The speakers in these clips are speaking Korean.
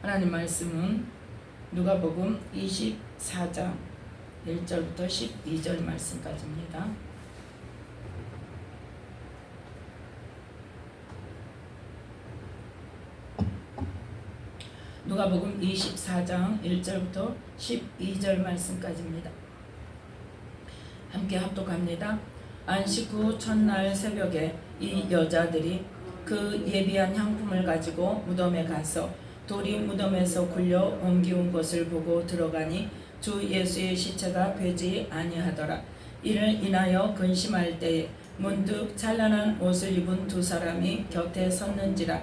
하나님 말씀은 누가복음 24장 1절부터 12절 말씀까지입니다. 누가복음 24장 1절부터 12절 말씀까지입니다. 함께 합독합니다. 안식 후 첫날 새벽에 이 여자들이 그 예비한 향품을 가지고 무덤에 가서 돌이 무덤에서 굴려 옮기운 것을 보고 들어가니 주 예수의 시체가 되지 아니하더라. 이를 인하여 근심할 때에 문득 찬란한 옷을 입은 두 사람이 곁에 섰는지라.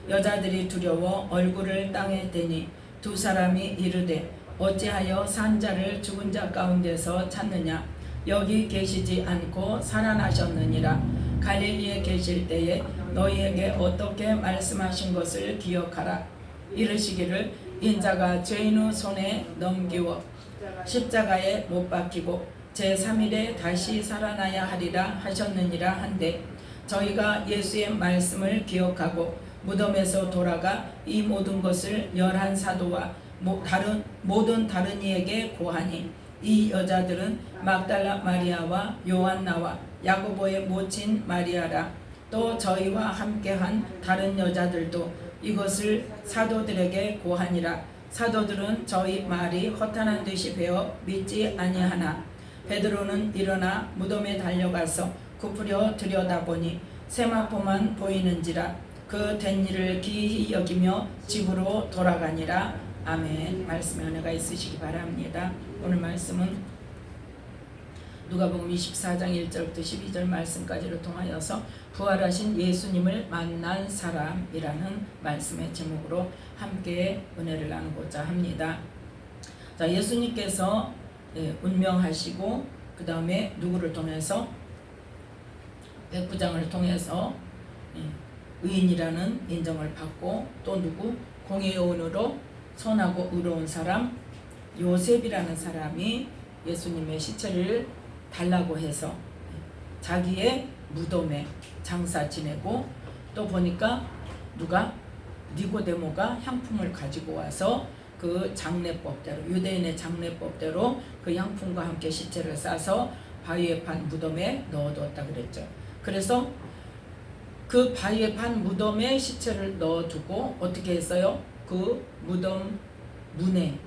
여자들이 두려워 얼굴을 땅에 대니 두 사람이 이르되 어찌하여 산 자를 죽은 자 가운데서 찾느냐. 여기 계시지 않고 살아나셨느니라. 갈릴리에 계실 때에 너희에게 어떻게 말씀하신 것을 기억하라. 이르시기를 인자가 죄인의 손에 넘기워 십자가에 못 박히고 제3일에 다시 살아나야 하리라 하셨느니라 한데, 저희가 예수의 말씀을 기억하고 무덤에서 돌아가 이 모든 것을 11사도와 모든 다른 이에게 고하니, 이 여자들은 막달라 마리아와 요한나와 야고보의 모친 마리아라. 또 저희와 함께한 다른 여자들도 이것을 사도들에게 고하니라. 사도들은 저희 말이 허탄한 듯이 배어 믿지 아니하나, 베드로는 일어나 무덤에 달려가서 굽으려 들여다보니 세마포만 보이는지라. 그 된 일을 기이히 여기며 집으로 돌아가니라. 아멘. 말씀에 은혜가 있으시기 바랍니다. 오늘 말씀은 누가복음 24장 1절부터 12절 말씀까지를 통하여서 부활하신 예수님을 만난 사람이라는 말씀의 제목으로 함께 은혜를 나누고자 합니다. 자, 예수님께서 운명하시고 그 다음에 누구를 통해서, 백부장을 통해서 의인이라는 인정을 받고, 또 누구? 공의요원으로 선하고 의로운 사람 요셉이라는 사람이 예수님의 시체를 달라고 해서 자기의 무덤에 장사 지내고, 또 보니까 누가? 니고데모가 향품을 가지고 와서 그 장례법대로, 유대인의 장례법대로 그 향품과 함께 시체를 싸서 바위에 판 무덤에 넣어뒀다 그랬죠. 그래서 그 바위에 판 무덤에 시체를 넣어두고 어떻게 했어요? 그 무덤 문에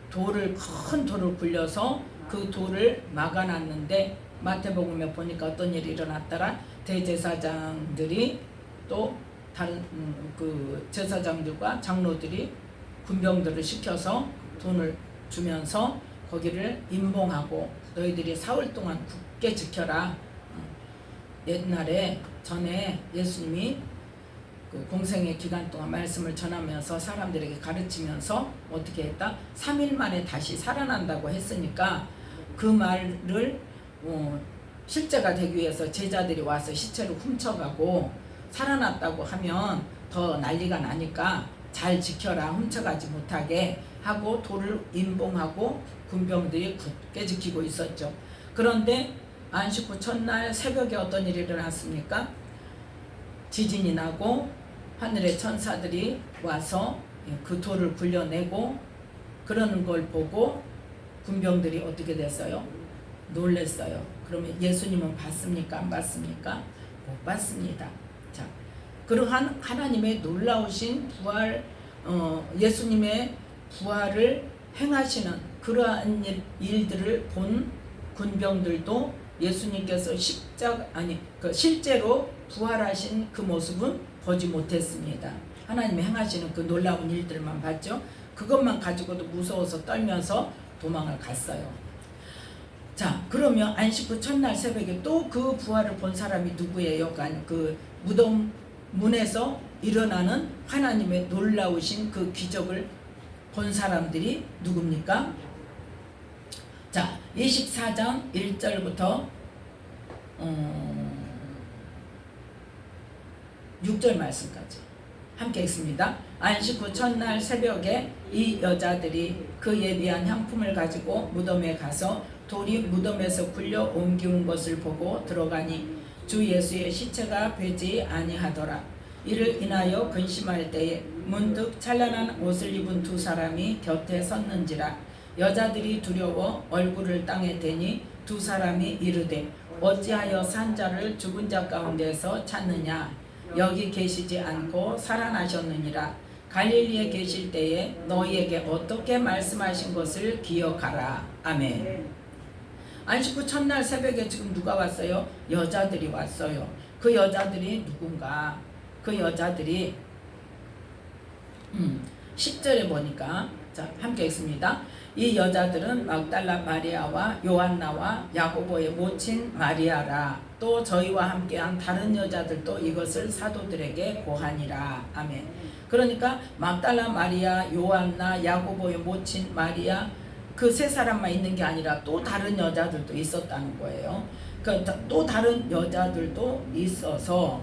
큰 돌을 굴려서 그 돌을 막아놨는데, 마태복음에 보니까 어떤 일이 일어났더라. 대제사장들이 또 다른 그 제사장들과 장로들이 군병들을 시켜서 돈을 주면서 거기를 임봉하고, 너희들이 사흘 동안 굳게 지켜라. 옛날에 전에 예수님이 그 공생의 기간 동안 말씀을 전하면서 사람들에게 가르치면서 어떻게 했다? 3일 만에 다시 살아난다고 했으니까 그 말을 실제가 되기 위해서 제자들이 와서 시체를 훔쳐가고, 살아났다고 하면 더 난리가 나니까 잘 지켜라, 훔쳐가지 못하게 하고 돌을 임봉하고 군병들이 굳게 지키고 있었죠. 그런데 안식 후 첫날 새벽에 어떤 일이 일어났습니까? 지진이 나고 하늘의 천사들이 와서 그 돌을 굴려내고, 그러는 걸 보고 군병들이 어떻게 됐어요? 놀랬어요. 그러면 예수님은 봤습니까? 안 봤습니까? 못 봤습니다. 자, 그러한 하나님의 놀라우신 부활, 예수님의 부활을 행하시는 그러한 일들을 본 군병들도 예수님께서 실제로 부활하신 그 모습은 보지 못했습니다. 하나님이 행하시는 그 놀라운 일들만 봤죠. 그것만 가지고도 무서워서 떨면서 도망을 갔어요. 자, 그러면 안식 후 첫날 새벽에 또 그 부활을 본 사람이 누구예요? 그 무덤 문에서 일어나는 하나님의 놀라우신 그 기적을 본 사람들이 누굽니까? 자, 24장 1절부터 6절 말씀까지 함께 읽습니다. 안식 후 첫날 새벽에 이 여자들이 그 예비한 향품을 가지고 무덤에 가서 돌이 무덤에서 굴려 옮기운 것을 보고 들어가니 주 예수의 시체가 되지 아니하더라. 이를 인하여 근심할 때에 문득 찬란한 옷을 입은 두 사람이 곁에 섰는지라. 여자들이 두려워 얼굴을 땅에 대니 두 사람이 이르되 어찌하여 산 자를 죽은 자 가운데서 찾느냐. 여기 계시지 않고 살아나셨느니라. 갈릴리에 계실 때에 너희에게 어떻게 말씀하신 것을 기억하라. 아멘. 안식 후 첫날 새벽에 지금 누가 왔어요? 여자들이 왔어요. 그 여자들이 누군가? 그 여자들이 10절에 보니까, 자, 함께 읽습니다. 이 여자들은 막달라 마리아와 요한나와 야고보의 모친 마리아라. 또 저희와 함께한 다른 여자들도 이것을 사도들에게 고하니라. 아멘. 그러니까 막달라 마리아, 요한나, 야고보의 모친 마리아, 그 세 사람만 있는 게 아니라 또 다른 여자들도 있었다는 거예요. 그러니까 또 다른 여자들도 있어서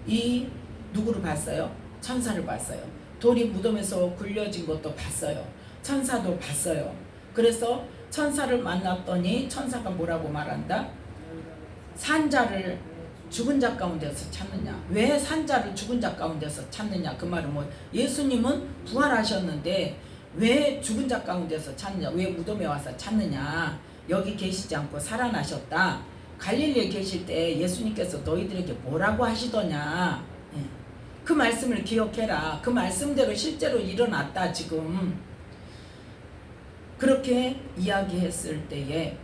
이 누구를 봤어요? 천사를 봤어요. 돌이 무덤에서 굴려진 것도 봤어요. 천사도 봤어요. 그래서 천사를 만났더니 천사가 뭐라고 말한다? 산자를 죽은 자 가운데서 찾느냐. 왜 산자를 죽은 자 가운데서 찾느냐. 그 말은 뭐, 예수님은 부활하셨는데 왜 죽은 자 가운데서 찾느냐. 왜 무덤에 와서 찾느냐. 여기 계시지 않고 살아나셨다. 갈릴리에 계실 때 예수님께서 너희들에게 뭐라고 하시더냐. 그 말씀을 기억해라. 그 말씀대로 실제로 일어났다. 지금 그렇게 이야기했을 때에,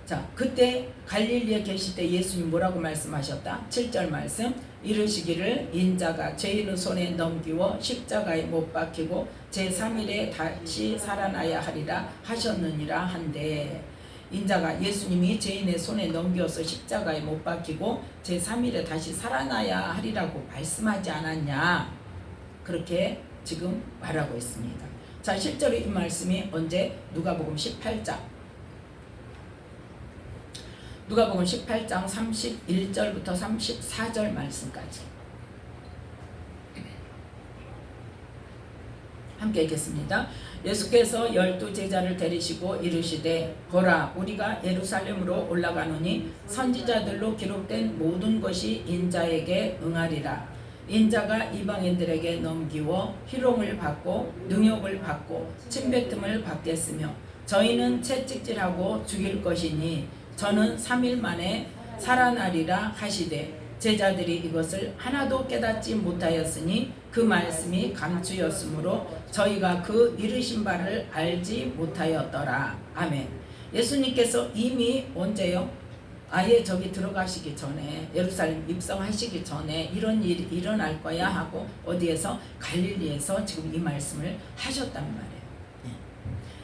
자, 그때 갈릴리에 계실 때 예수님 뭐라고 말씀하셨다? 7절 말씀. 이르시기를 인자가 죄인의 손에 넘기워 십자가에 못 박히고 제3일에 다시 살아나야 하리라 하셨느니라 한데, 인자가 예수님이 죄인의 손에 넘겨서 십자가에 못 박히고 제3일에 다시 살아나야 하리라고 말씀하지 않았냐. 그렇게 지금 말하고 있습니다. 자, 실제로 이 말씀이 언제? 누가복음 18장. 누가복음 18장 31절부터 34절 말씀까지 함께 읽겠습니다. 예수께서 12제자를 데리시고 이르시되 보라, 우리가 예루살렘으로 올라가노니 선지자들로 기록된 모든 것이 인자에게 응하리라. 인자가 이방인들에게 넘기워 희롱을 받고 능욕을 받고 침뱉음을 받겠으며 저희는 채찍질하고 죽일 것이니 저는 3일 만에 살아나리라 하시되, 제자들이 이것을 하나도 깨닫지 못하였으니 그 말씀이 감추였으므로 저희가 그 이르신 바를 알지 못하였더라. 아멘. 예수님께서 이미 언제요? 아예 저기 들어가시기 전에, 예루살렘 입성하시기 전에 이런 일이 일어날 거야 하고 어디에서? 갈릴리에서 지금 이 말씀을 하셨단 말이에요.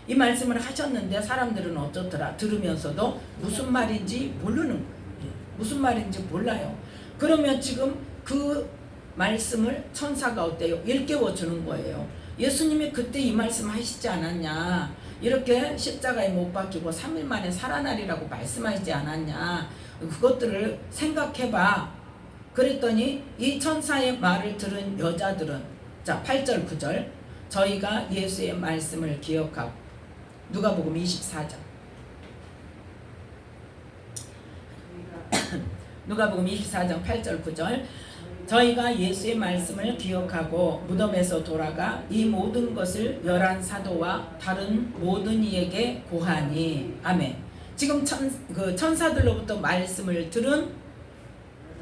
이 말씀을 하셨는데 사람들은 어쩌더라? 들으면서도 무슨 말인지 모르는 거예요. 무슨 말인지 몰라요. 그러면 지금 그 말씀을 천사가 어때요? 일깨워 주는 거예요. 예수님이 그때 이 말씀 하시지 않았냐. 이렇게 십자가에 못 박히고 3일 만에 살아나리라고 말씀하시지 않았냐. 그것들을 생각해봐. 그랬더니 이 천사의 말을 들은 여자들은, 자, 8절 9절, 저희가 예수의 말씀을 기억하고, 누가복음 24장 누가복음 24장 8절 9절, 저희가 예수의 말씀을 기억하고 무덤에서 돌아가 이 모든 것을 11사도와 다른 모든 이에게 고하니. 아멘. 지금 천사들로부터 말씀을 들은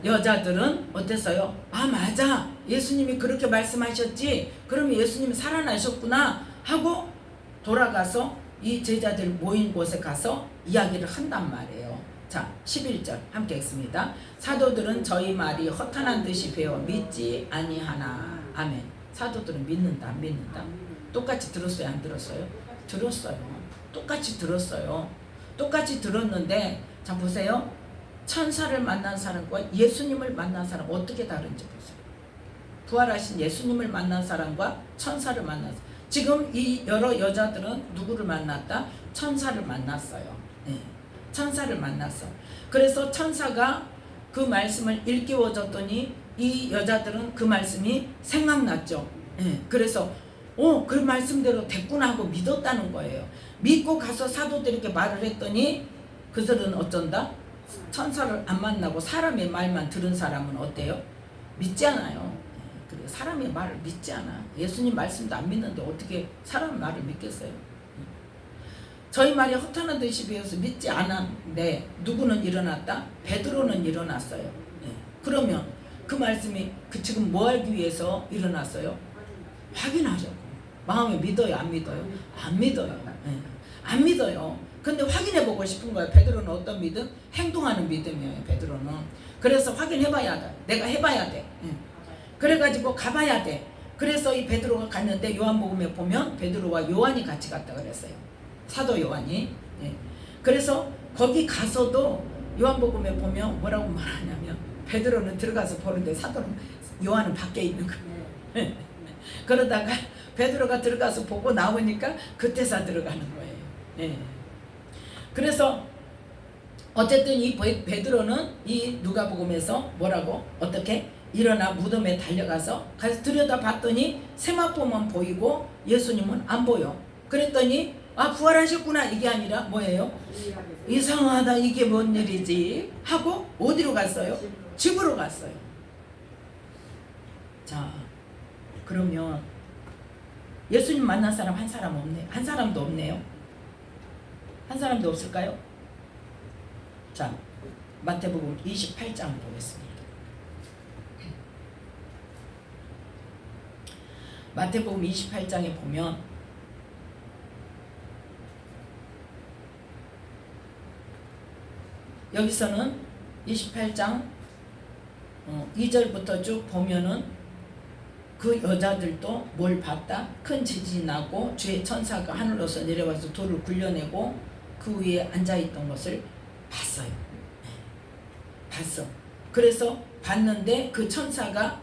여자들은 어땠어요? 아, 맞아, 예수님이 그렇게 말씀하셨지, 그러면 예수님이 살아나셨구나 하고 돌아가서 이 제자들 모인 곳에 가서 이야기를 한단 말이에요. 자, 11절 함께 읽습니다. 사도들은 저희 말이 허탄한 듯이 배워 믿지 아니하나. 아멘. 사도들은 믿는다, 안 믿는다? 똑같이 들었어요, 안 들었어요? 들었어요. 똑같이 들었어요. 똑같이 들었는데, 자, 보세요. 천사를 만난 사람과 예수님을 만난 사람 어떻게 다른지 보세요. 부활하신 예수님을 만난 사람과 천사를 만난 사람. 지금 이 여러 여자들은 누구를 만났다? 천사를 만났어요. 네. 천사를 만났어. 그래서 천사가 그 말씀을 일깨워줬더니 이 여자들은 그 말씀이 생각났죠. 네. 그래서 그 말씀대로 됐구나 하고 믿었다는 거예요. 믿고 가서 사도들에게 말을 했더니 그들은 어쩐다? 천사를 안 만나고 사람의 말만 들은 사람은 어때요? 믿지 않아요. 네. 사람의 말을 믿지 않아. 예수님 말씀도 안 믿는데 어떻게 사람 말을 믿겠어요? 저희 말이 허탄한 듯이 배워서 믿지 않았는데 누구는 일어났다? 베드로는 일어났어요. 그러면 그 말씀이 지금 뭐 하기 위해서 일어났어요? 확인하려고. 마음에 믿어요? 안 믿어요? 안 믿어요. 안 믿어요. 근데 확인해보고 싶은 거예요. 베드로는 어떤 믿음? 행동하는 믿음이에요. 베드로는. 그래서 확인해봐야 돼. 내가 해봐야 돼. 그래가지고 가봐야 돼. 그래서 이 베드로가 갔는데 요한복음에 보면 베드로와 요한이 같이 갔다 그랬어요. 사도 요한이. 그래서 거기 가서도 요한복음에 보면 뭐라고 말하냐면 베드로는 들어가서 보는데 사도는 요한은 밖에 있는 거예요. 그러다가 베드로가 들어가서 보고 나오니까 그때서 들어가는 거예요. 그래서 어쨌든 이 베드로는 이 누가복음에서 뭐라고 어떻게 일어나 무덤에 달려가서 가서 들여다봤더니 세마포만 보이고 예수님은 안 보여. 그랬더니 아 부활하셨구나 이게 아니라 뭐예요? 이상하다 이게 뭔 일이지 하고 어디로 갔어요? 집으로 갔어요. 자 그러면 예수님 만난 사람 한 사람 없네. 한 사람도 없네요. 한 사람도 없을까요? 자 마태복음 28장 보겠습니다. 마태복음 28장에 보면 여기서는 28장 2절부터 쭉 보면은 그 여자들도 뭘 봤다? 큰 지진이 나고 주의 천사가 하늘로서 내려와서 돌을 굴려내고 그 위에 앉아있던 것을 봤어요. 봤어. 그래서 봤는데 그 천사가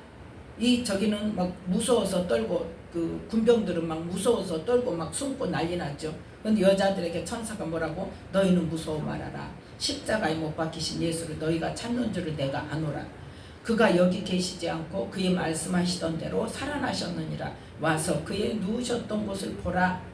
저기는 막 무서워서 떨고 그 군병들은 막 무서워서 떨고 막 숨고 난리 났죠. 근데 여자들에게 천사가 뭐라고? 너희는 무서워 말아라. 십자가에 못 박히신 예수를 너희가 찾는 줄을 내가 아노라. 그가 여기 계시지 않고 그의 말씀하시던 대로 살아나셨느니라. 와서 그의 누우셨던 곳을 보라.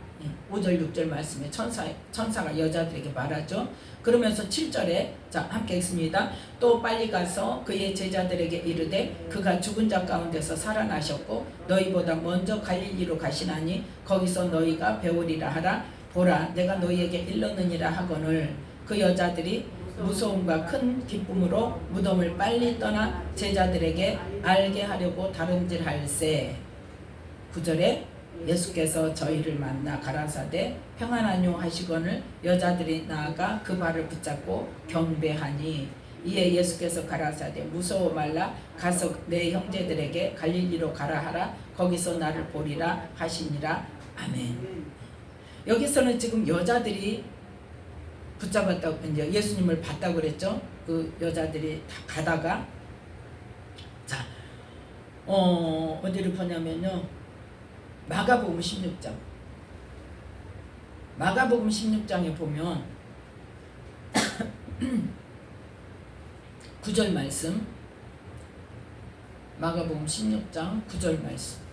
5절 6절 말씀에 천사가 여자들에게 말하죠. 그러면서 7절에 자 함께 읽습니다. 또 빨리 가서 그의 제자들에게 이르되 그가 죽은 자 가운데서 살아나셨고 너희보다 먼저 갈릴리로 가시나니 거기서 너희가 배우리라 하라. 보라 내가 너희에게 일렀느니라 하거늘 그 여자들이 무서움과 큰 기쁨으로 무덤을 빨리 떠나 제자들에게 알게 하려고 다름질할세. 9절에 예수께서 저희를 만나 가라사대 평안하뇨 하시거늘 여자들이 나아가 그 발을 붙잡고 경배하니 이에 예수께서 가라사대 무서워 말라 가서 내 형제들에게 갈릴리로 가라 하라 거기서 나를 보리라 하시니라. 아멘. 여기서는 지금 여자들이 붙잡았다고 이제 예수님을 봤다고 그랬죠. 그 여자들이 다 가다가 자 어디를 보냐면요. 마가복음 16장. 마가복음 16장에 보면 9절 말씀. 마가복음 16장 9절 말씀.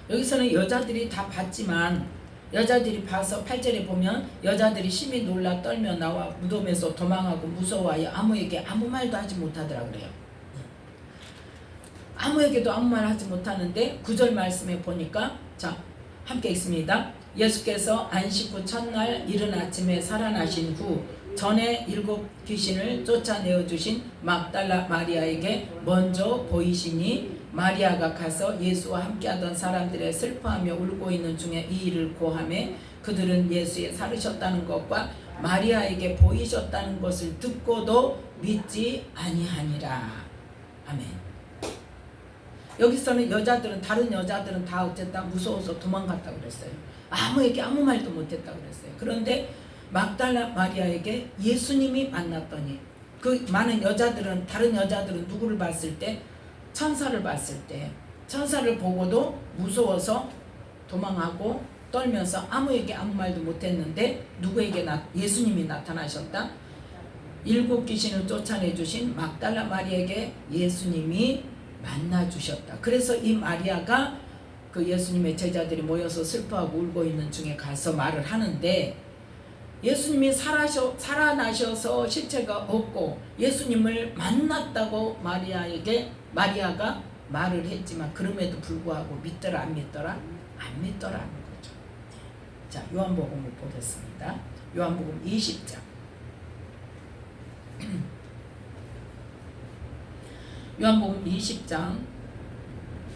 여기서는 여자들이 다 봤지만 여자들이 봐서 8절에 보면 여자들이 심히 놀라 떨며 나와 무덤에서 도망하고 무서워하여 아무에게 아무 말도 하지 못하더라 그래요. 아무에게도 아무 말 하지 못하는데 9절 말씀에 보니까 자 함께 읽습니다. 예수께서 안식 후 첫날 이른 아침에 살아나신 후 전에 7 귀신을 쫓아내어 주신 막달라 마리아에게 먼저 보이시니 마리아가 가서 예수와 함께하던 사람들의 슬퍼하며 울고 있는 중에 이 일을 고하매 그들은 예수의 살으셨다는 것과 마리아에게 보이셨다는 것을 듣고도 믿지 아니하니라. 아멘. 여기서는 여자들은 다른 여자들은 다 어쨌든 무서워서 도망갔다고 그랬어요. 아무에게 아무 말도 못했다고 그랬어요. 그런데 막달라 마리아에게 예수님이 만났더니 그 많은 여자들은 다른 여자들은 누구를 봤을 때 천사를 봤을 때 천사를 보고도 무서워서 도망하고 떨면서 아무에게 아무 말도 못했는데 누구에게 예수님이 나타나셨다. 7 귀신을 쫓아내주신 막달라 마리아에게 예수님이 만나주셨다. 그래서 이 마리아가 그 예수님의 제자들이 모여서 슬퍼하고 울고 있는 중에 가서 말을 하는데 예수님이 살아나셔서 시체가 없고 예수님을 만났다고 마리아가 말을 했지만 그럼에도 불구하고 믿더라 안 믿더라? 안 믿더라는 거죠. 자, 요한복음을 보겠습니다. 요한복음 20장. 요한복음 20장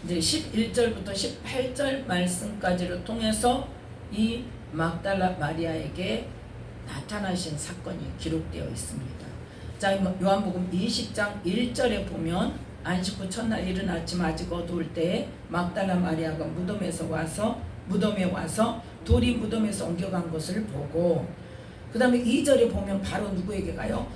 이제 11절부터 18절 말씀까지를 통해서 이 막달라 마리아에게 나타나신 사건이 기록되어 있습니다. 자, 요한복음 20장 1절에 보면 안식 후 첫날 이른 아침 아직 어두울 때에 막달라 마리아가 무덤에 와서 돌이 무덤에서 옮겨간 것을 보고, 그 다음에 2절에 보면 바로 누구에게 가요?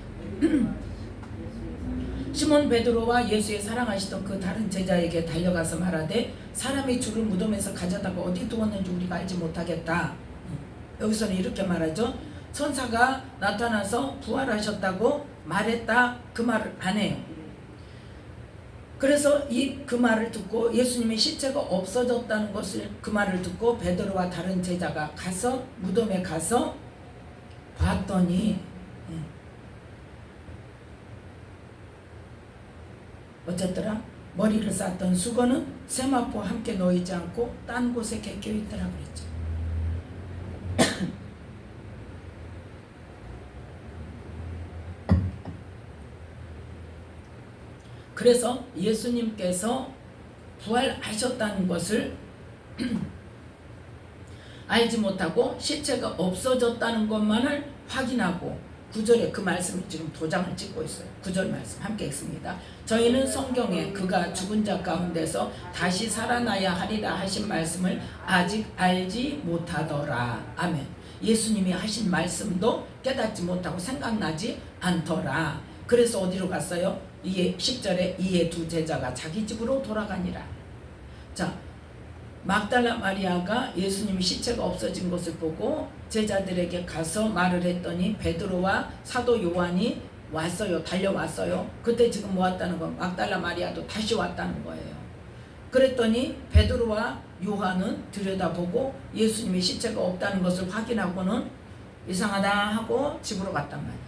시몬 베드로와 예수의 사랑하시던 그 다른 제자에게 달려가서 말하되 사람이 주를 무덤에서 가져다가 어디 두었는지 우리가 알지 못하겠다. 여기서는 이렇게 말하죠. 천사가 나타나서 부활하셨다고 말했다. 그 말을 안 해요. 그래서 그 말을 듣고 예수님의 시체가 없어졌다는 것을 그 말을 듣고 베드로와 다른 제자가 가서 무덤에 가서 봤더니 어쨌더라? 머리를 쌌던 수건은 세마포와 함께 놓이지 않고 딴 곳에 객겨 있더라 그랬죠. 그래서 예수님께서 부활하셨다는 것을 알지 못하고 시체가 없어졌다는 것만을 확인하고 9절에 그 말씀을 지금 도장을 찍고 있어요. 9절 말씀 함께 읽습니다. 저희는 성경에 그가 죽은 자 가운데서 다시 살아나야 하리라 하신 말씀을 아직 알지 못하더라. 아멘. 예수님이 하신 말씀도 깨닫지 못하고 생각나지 않더라. 그래서 어디로 갔어요? 10절에 이에 두 제자가 자기 집으로 돌아가니라. 자, 막달라 마리아가 예수님 시체가 없어진 것을 보고 제자들에게 가서 말을 했더니 베드로와 사도 요한이 왔어요. 달려왔어요. 그때 지금 뭐 왔다는 거? 막달라 마리아도 다시 왔다는 거예요. 그랬더니 베드로와 요한은 들여다보고 예수님의 시체가 없다는 것을 확인하고는 이상하다 하고 집으로 갔단 말이에요.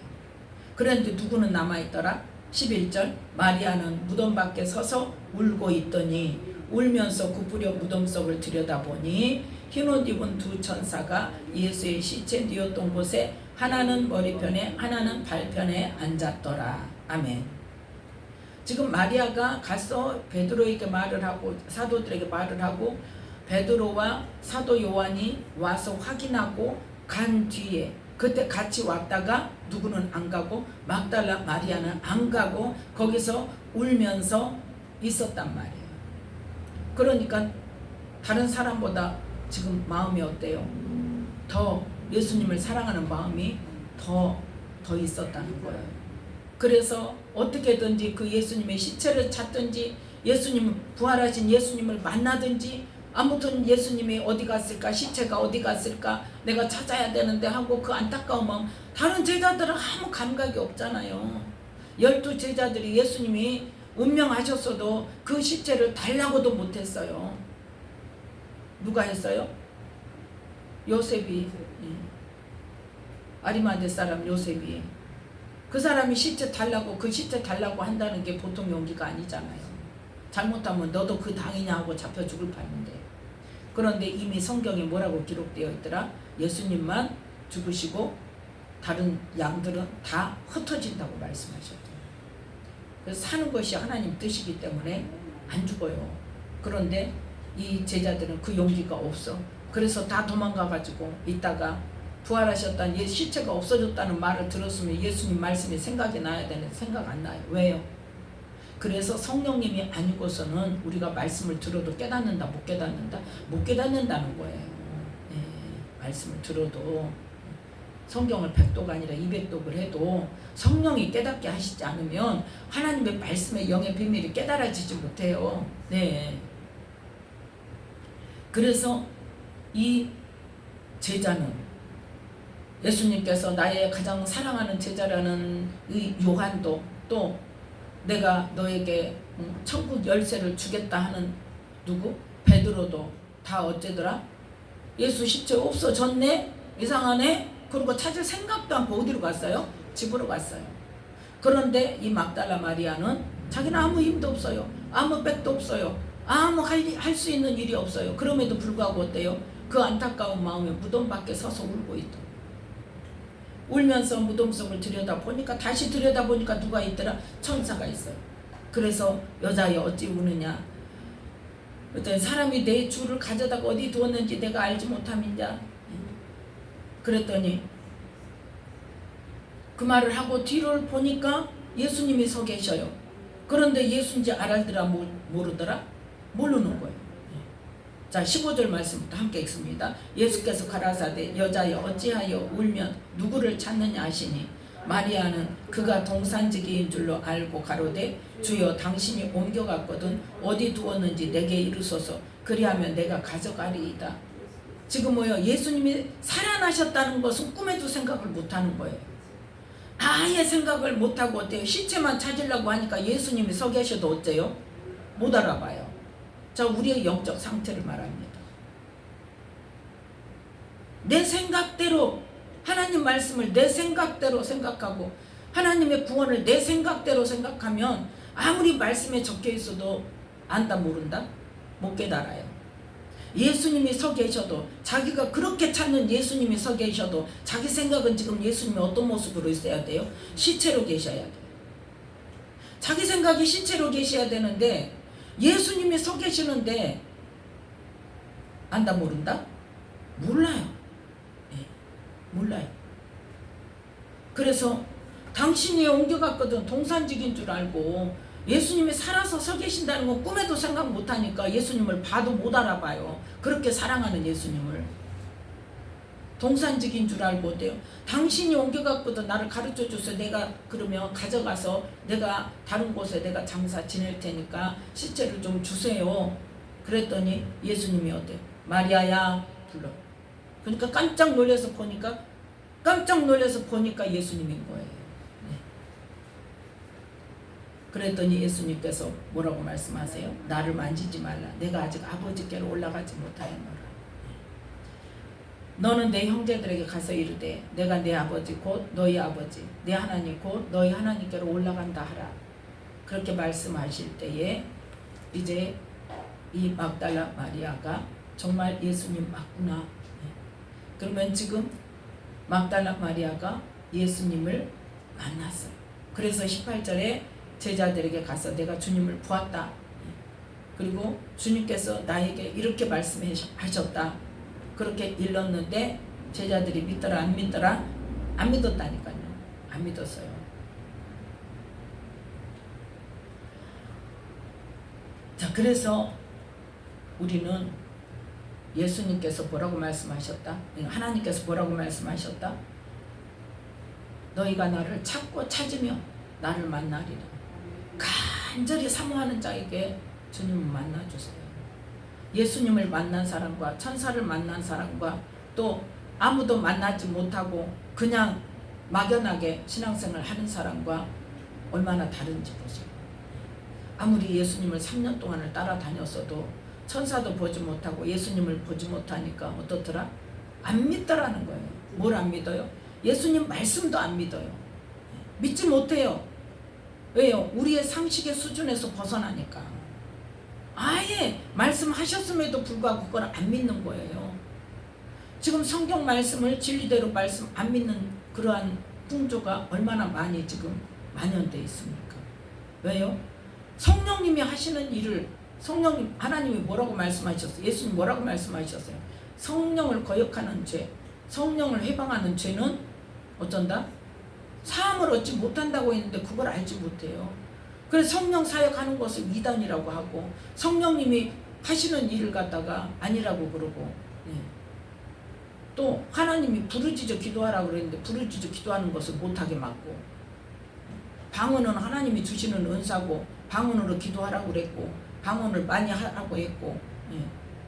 그런데 누구는 남아있더라? 11절 마리아는 무덤 밖에 서서 울고 있더니 울면서 굽으려 무덤 속을 들여다보니 흰옷 입은 두 천사가 예수의 시체 뉘었던 곳에 하나는 머리편에 하나는 발편에 앉았더라. 아멘. 지금 마리아가 가서 베드로에게 말을 하고 사도들에게 말을 하고 베드로와 사도 요한이 와서 확인하고 간 뒤에 그때 같이 왔다가 누구는 안 가고 막달라 마리아는 안 가고 거기서 울면서 있었단 말이에요. 그러니까 다른 사람보다 지금 마음이 어때요? 더 예수님을 사랑하는 마음이 더 있었다는 거예요. 그래서 어떻게든지 그 예수님의 시체를 찾든지 예수님 부활하신 예수님을 만나든지 아무튼 예수님이 어디 갔을까, 시체가 어디 갔을까 내가 찾아야 되는데 하고 그 안타까운 마음. 다른 제자들은 아무 감각이 없잖아요. 12 제자들이 예수님이 운명하셨어도 그 시체를 달라고도 못했어요. 누가 했어요? 요셉이. 아리마대 사람 요셉이. 그 사람이 시체 달라고 그 시체 달라고 한다는 게 보통 용기가 아니잖아요. 잘못하면 너도 그 당이냐 하고 잡혀 죽을 판인데. 그런데 이미 성경에 뭐라고 기록되어 있더라? 예수님만 죽으시고 다른 양들은 다 흩어진다고 말씀하셨대요. 그래서 사는 것이 하나님 뜻이기 때문에 안 죽어요. 그런데 이 제자들은 그 용기가 없어. 그래서 다 도망가가지고 있다가 부활하셨다는 시체가 없어졌다는 말을 들었으면 예수님 말씀이 생각이 나야 되는데 생각 안 나요. 왜요? 그래서 성령님이 아니고서는 우리가 말씀을 들어도 깨닫는다 못 깨닫는다? 못 깨닫는다는 거예요. 네, 말씀을 들어도 성경을 100독 아니라 200독을 해도 성령이 깨닫게 하시지 않으면 하나님의 말씀의 영의 비밀이 깨달아지지 못해요. 네. 그래서 이 제자는 예수님께서 나의 가장 사랑하는 제자라는 이 요한도 또 내가 너에게 천국 열쇠를 주겠다 하는 누구? 베드로도 다 어째더라? 예수 시체 없어졌네? 이상하네? 그리고 찾을 생각도 않고 어디로 갔어요? 집으로 갔어요. 그런데 이 막달라 마리아는 자기는 아무 힘도 없어요. 아무 백도 없어요. 아무 할 수 있는 일이 없어요. 그럼에도 불구하고 어때요? 그 안타까운 마음에 무덤 밖에 서서 울고 있다. 울면서 무덤 속을 들여다보니까, 다시 들여다보니까 누가 있더라? 천사가 있어요. 그래서 여자여 어찌 우느냐? 그랬더니 사람이 내 주를 가져다가 어디 두었는지 내가 알지 못함이냐? 그랬더니 그 말을 하고 뒤를 보니까 예수님이 서 계셔요. 그런데 예수인지 알더라 모르더라? 모르는 거예요. 자, 15절 말씀부터 함께 읽습니다. 예수께서 가라사대 여자여 어찌하여 울면 누구를 찾느냐 하시니 마리아는 그가 동산지기인 줄로 알고 가로되 주여 당신이 옮겨갔거든 어디 두었는지 내게 이르소서 그리하면 내가 가져가리이다. 지금 뭐요? 예수님이 살아나셨다는 것은 꿈에도 생각을 못하는 거예요. 아예 생각을 못하고 어때요? 시체만 찾으려고 하니까 예수님이 서 계셔도 어때요? 못 알아봐요. 자, 우리의 영적 상태를 말합니다. 내 생각대로 하나님 말씀을 내 생각대로 생각하고 하나님의 구원을 내 생각대로 생각하면 아무리 말씀에 적혀 있어도 안다 모른다? 못 깨달아요. 예수님이 서 계셔도 자기가 그렇게 찾는 예수님이 서 계셔도 자기 생각은 지금 예수님이 어떤 모습으로 있어야 돼요? 시체로 계셔야 돼요. 자기 생각이 시체로 계셔야 되는데 예수님이 서 계시는데 안다 모른다? 몰라요. 네, 몰라요. 그래서 당신이 옮겨갔거든 동산직인 줄 알고 예수님이 살아서 서 계신다는 건 꿈에도 생각 못하니까 예수님을 봐도 못 알아봐요. 그렇게 사랑하는 예수님을. 동산직인 줄 알고 어때요? 당신이 옮겨갔거든 나를 가르쳐 줘서 내가 그러면 가져가서 내가 다른 곳에 내가 장사 지낼 테니까 시체를 좀 주세요. 그랬더니 예수님이 어때요? 마리아야 불러. 그러니까 깜짝 놀라서 보니까 예수님인 거예요. 네. 그랬더니 예수님께서 뭐라고 말씀하세요? 나를 만지지 말라. 내가 아직 아버지께로 올라가지 못하였노라. 너는 내 형제들에게 가서 이르되 내가 내 아버지 곧 너희 아버지 내 하나님 곧 너희 하나님께로 올라간다 하라. 그렇게 말씀하실 때에 이제 이 막달라 마리아가 정말 예수님 맞구나. 그러면 지금 막달라 마리아가 예수님을 만났어요. 그래서 18절에 제자들에게 가서 내가 주님을 보았다. 그리고 주님께서 나에게 이렇게 말씀하셨다. 그렇게 일렀는데 제자들이 믿더라 안 믿더라? 안 믿었다니까요. 안 믿었어요. 자, 그래서 우리는 예수님께서 뭐라고 말씀하셨다? 하나님께서 뭐라고 말씀하셨다? 너희가 나를 찾고 찾으며 나를 만나리라. 간절히 사모하는 자에게 주님을 만나주세요. 예수님을 만난 사람과 천사를 만난 사람과 또 아무도 만나지 못하고 그냥 막연하게 신앙생활을 하는 사람과 얼마나 다른지 보세요. 아무리 예수님을 3년 동안을 따라다녔어도 천사도 보지 못하고 예수님을 보지 못하니까 어떻더라? 안 믿더라는 거예요. 뭘 안 믿어요? 예수님 말씀도 안 믿어요. 믿지 못해요. 왜요? 우리의 상식의 수준에서 벗어나니까. 아예 말씀하셨음에도 불구하고 그걸 안 믿는 거예요. 지금 성경 말씀을 진리대로 말씀 안 믿는 그러한 풍조가 얼마나 많이 지금 만연되어 있습니까? 왜요? 성령님이 하시는 일을 성령님 하나님이 뭐라고 말씀하셨어요? 예수님 뭐라고 말씀하셨어요? 성령을 거역하는 죄, 성령을 해방하는 죄는 어쩐다? 사함을 얻지 못한다고 했는데 그걸 알지 못해요. 그래서 성령 사역하는 것을 이단이라고 하고 성령님이 하시는 일을 갖다가 아니라고 그러고 또 하나님이 부르짖어 기도하라고 그랬는데 부르짖어 기도하는 것을 못하게 막고 방언은 하나님이 주시는 은사고 방언으로 기도하라고 그랬고 방언을 많이 하라고 했고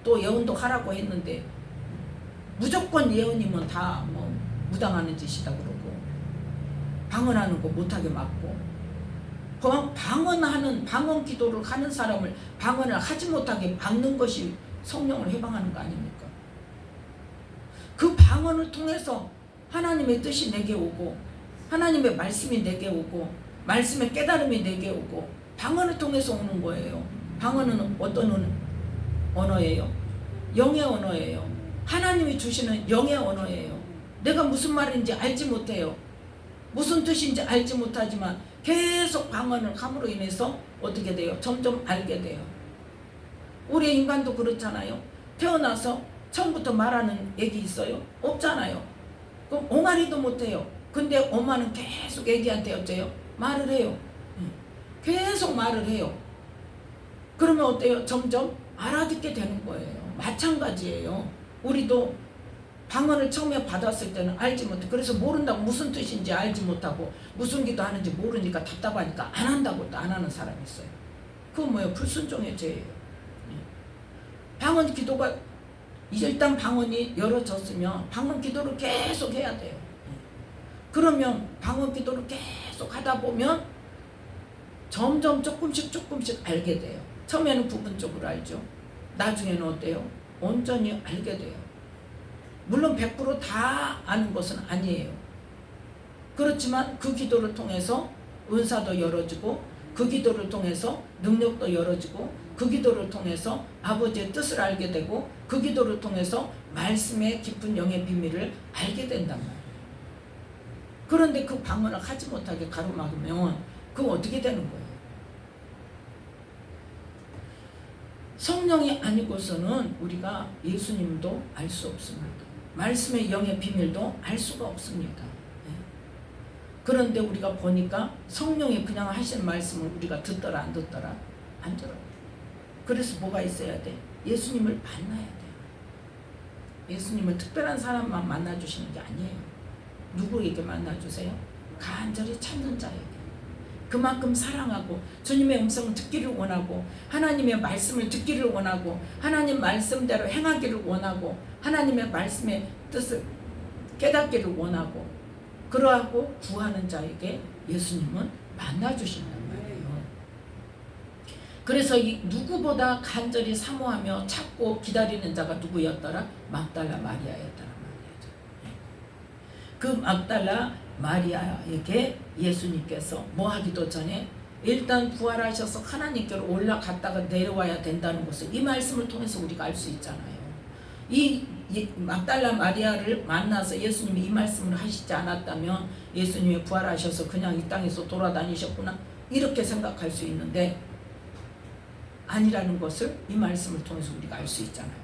또 예언도 하라고 했는데 무조건 예언이면 다 뭐 무당하는 짓이다 그러고 방언하는 거 못하게 막고 방언 기도를 하는 사람을 방언을 하지 못하게 막는 것이 성령을 해방하는 거 아닙니까? 그 방언을 통해서 하나님의 뜻이 내게 오고 하나님의 말씀이 내게 오고 말씀의 깨달음이 내게 오고 방언을 통해서 오는 거예요. 방언은 어떤 언어예요? 영의 언어예요. 하나님이 주시는 영의 언어예요. 내가 무슨 말인지 알지 못해요. 무슨 뜻인지 알지 못하지만 계속 방언을 함으로 인해서 어떻게 돼요? 점점 알게 돼요. 우리 인간도 그렇잖아요. 태어나서 처음부터 말하는 애기 있어요? 없잖아요. 그럼 옹알이도 못해요. 근데 엄마는 계속 애기한테 어째요? 말을 해요. 계속 말을 해요. 그러면 어때요? 점점 알아듣게 되는 거예요. 마찬가지예요. 우리도 방언을 처음에 받았을 때는 알지 못해. 그래서 모른다고 무슨 뜻인지 알지 못하고 무슨 기도 하는지 모르니까 답답하니까 안 한다고 또 안 하는 사람이 있어요. 그건 뭐예요? 불순종의 죄예요. 방언 기도가 일단 방언이 열어졌으면 방언 기도를 계속 해야 돼요. 그러면 방언 기도를 계속 하다 보면 점점 조금씩 알게 돼요. 처음에는 부분적으로 알죠. 나중에는 어때요? 온전히 알게 돼요. 물론 100%다 아는 것은 아니에요. 그렇지만 그 기도를 통해서 은사도 열어지고 그 기도를 통해서 능력도 열어지고 그 기도를 통해서 아버지의 뜻을 알게 되고 그 기도를 통해서 말씀의 깊은 영의 비밀을 알게 된단 말이에요. 그런데 그 방언을 하지 못하게 가로막으면 그거 어떻게 되는 거예요? 성령이 아니고서는 우리가 예수님도 알 수 없습니다. 말씀의 영의 비밀도 알 수가 없습니다. 그런데 우리가 보니까 성령이 그냥 하시는 말씀을 우리가 듣더라 안 듣더라? 안 들어요. 그래서 뭐가 있어야 돼? 예수님을 만나야 돼요. 예수님은 특별한 사람만 만나주시는 게 아니에요. 누구에게 만나주세요? 간절히 찾는 자에게. 그만큼 사랑하고 주님의 음성을 듣기를 원하고 하나님의 말씀을 듣기를 원하고 하나님 말씀대로 행하기를 원하고 하나님의 말씀의 뜻을 깨닫기를 원하고 그러하고 구하는 자에게 예수님은 만나주신단 말이에요. 그래서 이 누구보다 간절히 사모하며 찾고 기다리는 자가 누구였더라? 막달라 마리아였더라 말이죠. 그 막달라 마리아에게 예수님께서 뭐 하기도 전에 일단 부활하셔서 하나님께로 올라갔다가 내려와야 된다는 것을 이 말씀을 통해서 우리가 알 수 있잖아요. 이 막달라 마리아를 만나서 예수님이 이 말씀을 하시지 않았다면 예수님이 부활하셔서 그냥 이 땅에서 돌아다니셨구나 이렇게 생각할 수 있는데 아니라는 것을 이 말씀을 통해서 우리가 알 수 있잖아요.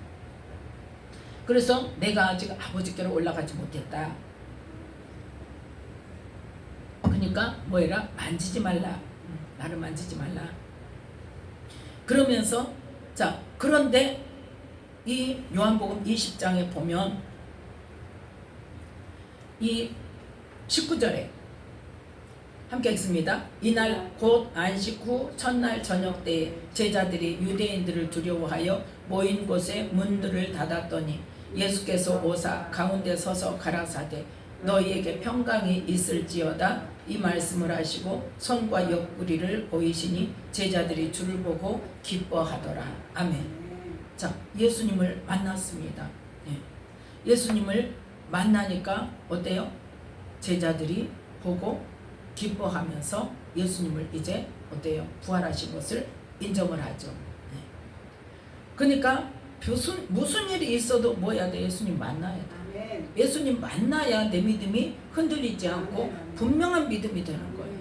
그래서 내가 아직 아버지께로 올라가지 못했다. 그러니까 뭐해라? 만지지 말라. 나를 만지지 말라. 그러면서 자 그런데 이 요한복음 20장에 보면 이 19절에 함께 읽습니다. 이날 곧 안식 후 첫날 저녁 때에 제자들이 유대인들을 두려워하여 모인 곳에 문들을 닫았더니 예수께서 오사 가운데 서서 가라사대 너희에게 평강이 있을지어다 이 말씀을 하시고 손과 옆구리를 보이시니 제자들이 주를 보고 기뻐하더라. 아멘. 자, 예수님을 만났습니다. 예수님을 만나니까 어때요? 제자들이 보고 기뻐하면서 예수님을 이제 어때요? 부활하신 것을 인정을 하죠. 그러니까 무슨 일이 있어도 뭐 해야 돼? 예수님 만나야 돼. 예수님 만나야 내 믿음이 흔들리지 않고 분명한 믿음이 되는 거예요.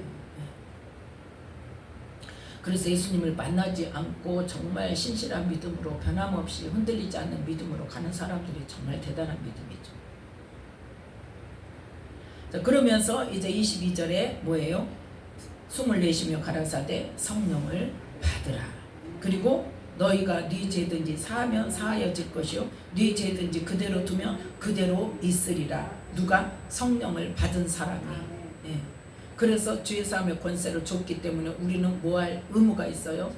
그래서 예수님을 만나지 않고 정말 신실한 믿음으로 변함없이 흔들리지 않는 믿음으로 가는 사람들이 정말 대단한 믿음이죠. 자, 그러면서 이제 22절에 뭐예요? 숨을 내쉬며 가라사대 성령을 받으라. 그리고 너희가 네 죄든지 사하면 사하여질 것이요 네 죄든지 그대로 두면 그대로 있으리라. 누가? 성령을 받은 사람이. 그래서 죄 사함의 권세를 줬기 때문에 우리는 뭐 할 의무가 있어요?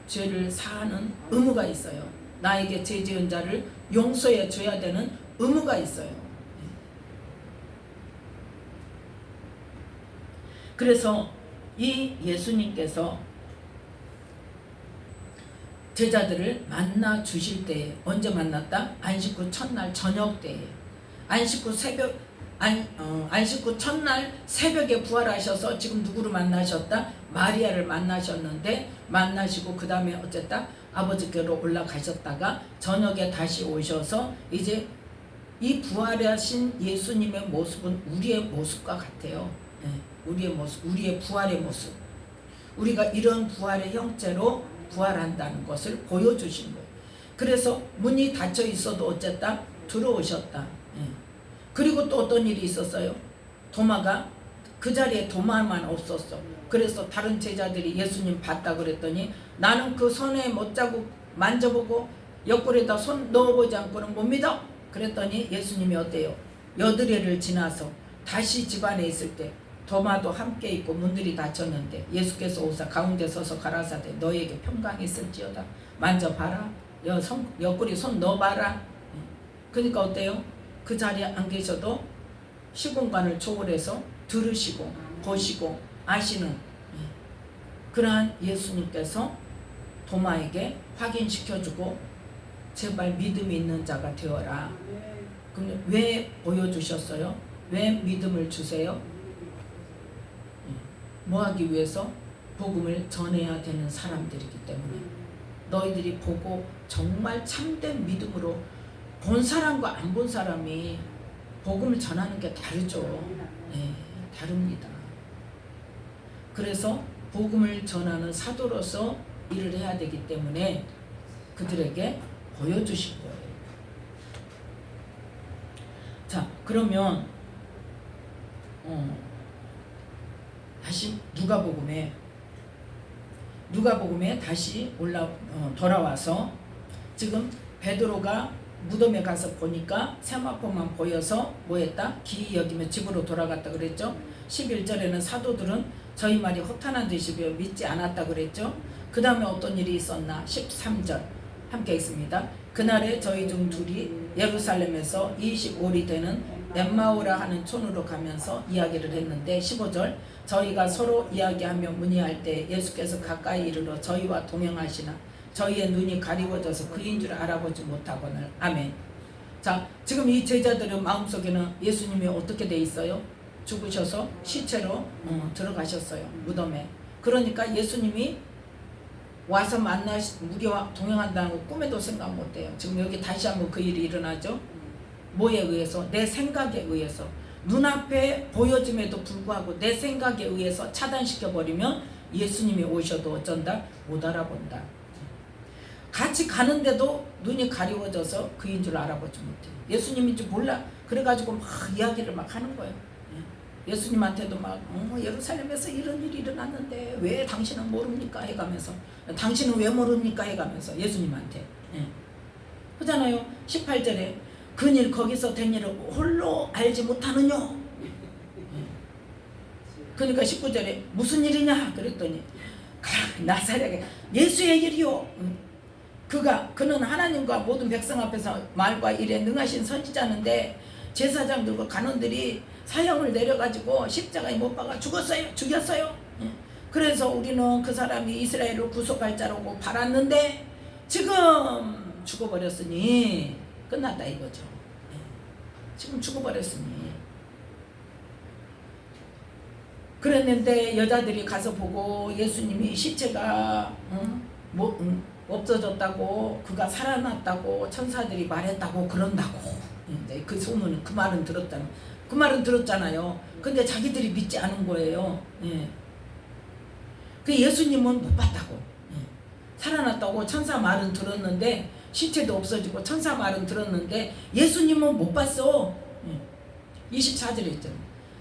죄를 사하는 의무가 있어요. 나에게 죄 지은 자를 용서해 줘야 되는 의무가 있어요. 그래서 이 예수님께서 제자들을 만나 주실 때에 언제 만났다? 안식 후 첫날 저녁 때에 안식 후 새벽 안식 후 첫날 새벽에 부활하셔서 지금 누구를 만나셨다? 마리아를 만나셨는데, 만나시고 그 다음에 어쨌다? 아버지께로 올라가셨다가 저녁에 다시 오셔서 이제 이 부활하신 예수님의 모습은 우리의 모습과 같아요. 우리의 모습, 우리의 부활의 모습. 우리가 이런 부활의 형체로 부활한다는 것을 보여주신 거예요. 그래서 문이 닫혀 있어도 어쨌다? 들어오셨다. 그리고 또 어떤 일이 있었어요? 도마가 그 자리에 도마만 없었어. 그래서 다른 제자들이 예수님 봤다 그랬더니 나는 그 손에 못자국 만져보고 옆구리에다 손 넣어보지 않고는 못 믿어. 그랬더니 예수님이 어때요? 여드레를 지나서 다시 집안에 있을 때 도마도 함께 있고 문들이 닫혔는데 예수께서 오사 가운데 서서 가라사대 너에게 평강이 있을지어다. 만져봐라. 옆구리 손 넣어봐라. 그러니까 어때요? 그 자리에 안 계셔도 시공간을 초월해서 들으시고 보시고 아시는 그러한 예수님께서 도마에게 확인시켜주고 제발 믿음이 있는 자가 되어라. 그럼 왜 보여주셨어요? 왜 믿음을 주세요? 뭐 하기 위해서? 복음을 전해야 되는 사람들이기 때문에. 너희들이 보고 정말 참된 믿음으로 본 사람과 안 본 사람이 복음을 전하는 게 다르죠. 다릅니다. 그래서 복음을 전하는 사도로서 일을 해야 되기 때문에 그들에게 보여주신 거예요. 자, 그러면 다시 누가복음에 다시 돌아와서 지금 베드로가 무덤에 가서 보니까 세마포만 보여서 뭐했다? 기이 여기며 집으로 돌아갔다 그랬죠. 11절에는 사도들은 저희 말이 허탄한 듯이 믿지 않았다 그랬죠. 그 다음에 어떤 일이 있었나? 13절 함께 있습니다. 그날에 저희 중 둘이 예루살렘에서 25리 되는 엠마오라 하는 촌으로 가면서 이야기를 했는데 15절 저희가 서로 이야기하며 문의할 때 예수께서 가까이 이르러 저희와 동행하시나 저희의 눈이 가리워져서 그인 줄 알아보지 못하거늘. 아멘. 자, 지금 이 제자들의 마음속에는 예수님이 어떻게 돼 있어요? 죽으셔서 시체로 들어가셨어요. 무덤에. 그러니까 예수님이 와서 우리와 동행한다는 거 꿈에도 생각 못해요. 지금 여기 다시 한번 그 일이 일어나죠. 뭐에 의해서? 내 생각에 의해서. 눈앞에 보여짐에도 불구하고 내 생각에 의해서 차단시켜버리면 예수님이 오셔도 어쩐다? 못 알아본다. 같이 가는데도 눈이 가리워져서 그인 줄 알아보지 못해. 예수님인지 몰라. 그래가지고 막 이야기를 막 하는 거예요. 예수님한테도 막 예루살렘에서 이런 일이 일어났는데 왜 당신은 모릅니까? 해가면서 당신은 왜 모릅니까? 해가면서 예수님한테 그잖아요. 18절에 그일 거기서 된 일을 홀로 알지 못하느뇨. 그러니까 19절에 무슨 일이냐 그랬더니 나사렛에 예수의 일이요. 그는 하나님과 모든 백성 앞에서 말과 일에 능하신 선지자인데 제사장들과 간원들이 사형을 내려가지고 십자가에 못 박아 죽였어요. 그래서 우리는 그 사람이 이스라엘을 구속할 자라고 바랐는데 지금 죽어버렸으니 끝났다 이거죠. 지금 죽어버렸으니. 그랬는데 여자들이 가서 보고 예수님이 시체가 없어졌다고 그가 살아났다고 천사들이 말했다고 그런다고. 그 소문은 그 말은 들었잖아요. 근데 자기들이 믿지 않은 거예요. 그 예수님은 못 봤다고. 살아났다고 천사 말은 들었는데 시체도 없어지고 천사 말은 들었는데 예수님은 못 봤어. 24절에 있잖아요.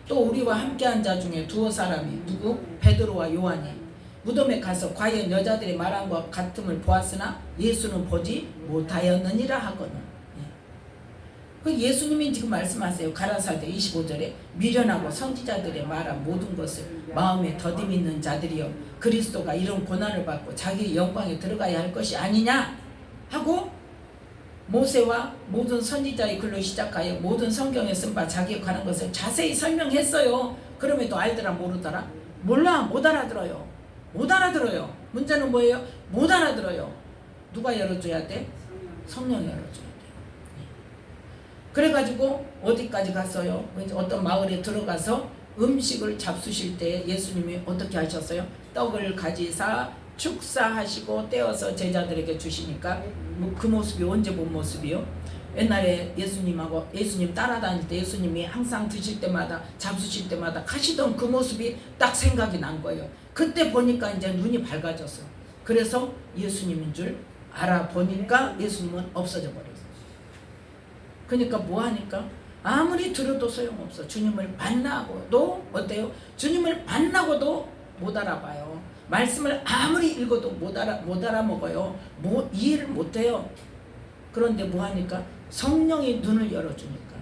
또 우리와 함께한 자 중에 두어 사람이 누구? 베드로와 요한이 무덤에 가서 과연 여자들이 말한 것 같음을 보았으나 예수는 보지 못하였느니라 하거늘. 그 예수님이 지금 말씀하세요. 가라사대 25절에 미련하고 선지자들의 말한 모든 것을 마음에 더듬 있는 자들이여 그리스도가 이런 고난을 받고 자기 영광에 들어가야 할 것이 아니냐 하고 모세와 모든 선지자의 글로 시작하여 모든 성경에 쓴 바 자기에 관한 것을 자세히 설명했어요. 그럼에도 알더라 모르더라? 몰라. 못 알아들어요. 문제는 뭐예요? 못 알아들어요. 누가 열어줘야 돼? 성령이 열어줘야 돼. 그래가지고 어디까지 갔어요? 어떤 마을에 들어가서 음식을 잡수실 때 예수님이 어떻게 하셨어요? 떡을 가지사 축사하시고 떼어서 제자들에게 주시니까 그 모습이 언제 본 모습이요? 옛날에 예수님 따라다닐 때 예수님이 항상 드실 때마다 잡수실 때마다 가시던 그 모습이 딱 생각이 난 거예요. 그때 보니까 이제 눈이 밝아졌어. 그래서 예수님인 줄 알아보니까 예수님은 없어져 버렸어요. 그러니까 뭐 하니까 아무리 들어도 소용없어. 주님을 만나고도 어때요? 주님을 만나고도 못 알아봐요. 말씀을 아무리 읽어도 못 알아먹어요. 이해를 못해요. 그런데 뭐 하니까 성령이 눈을 열어주니까.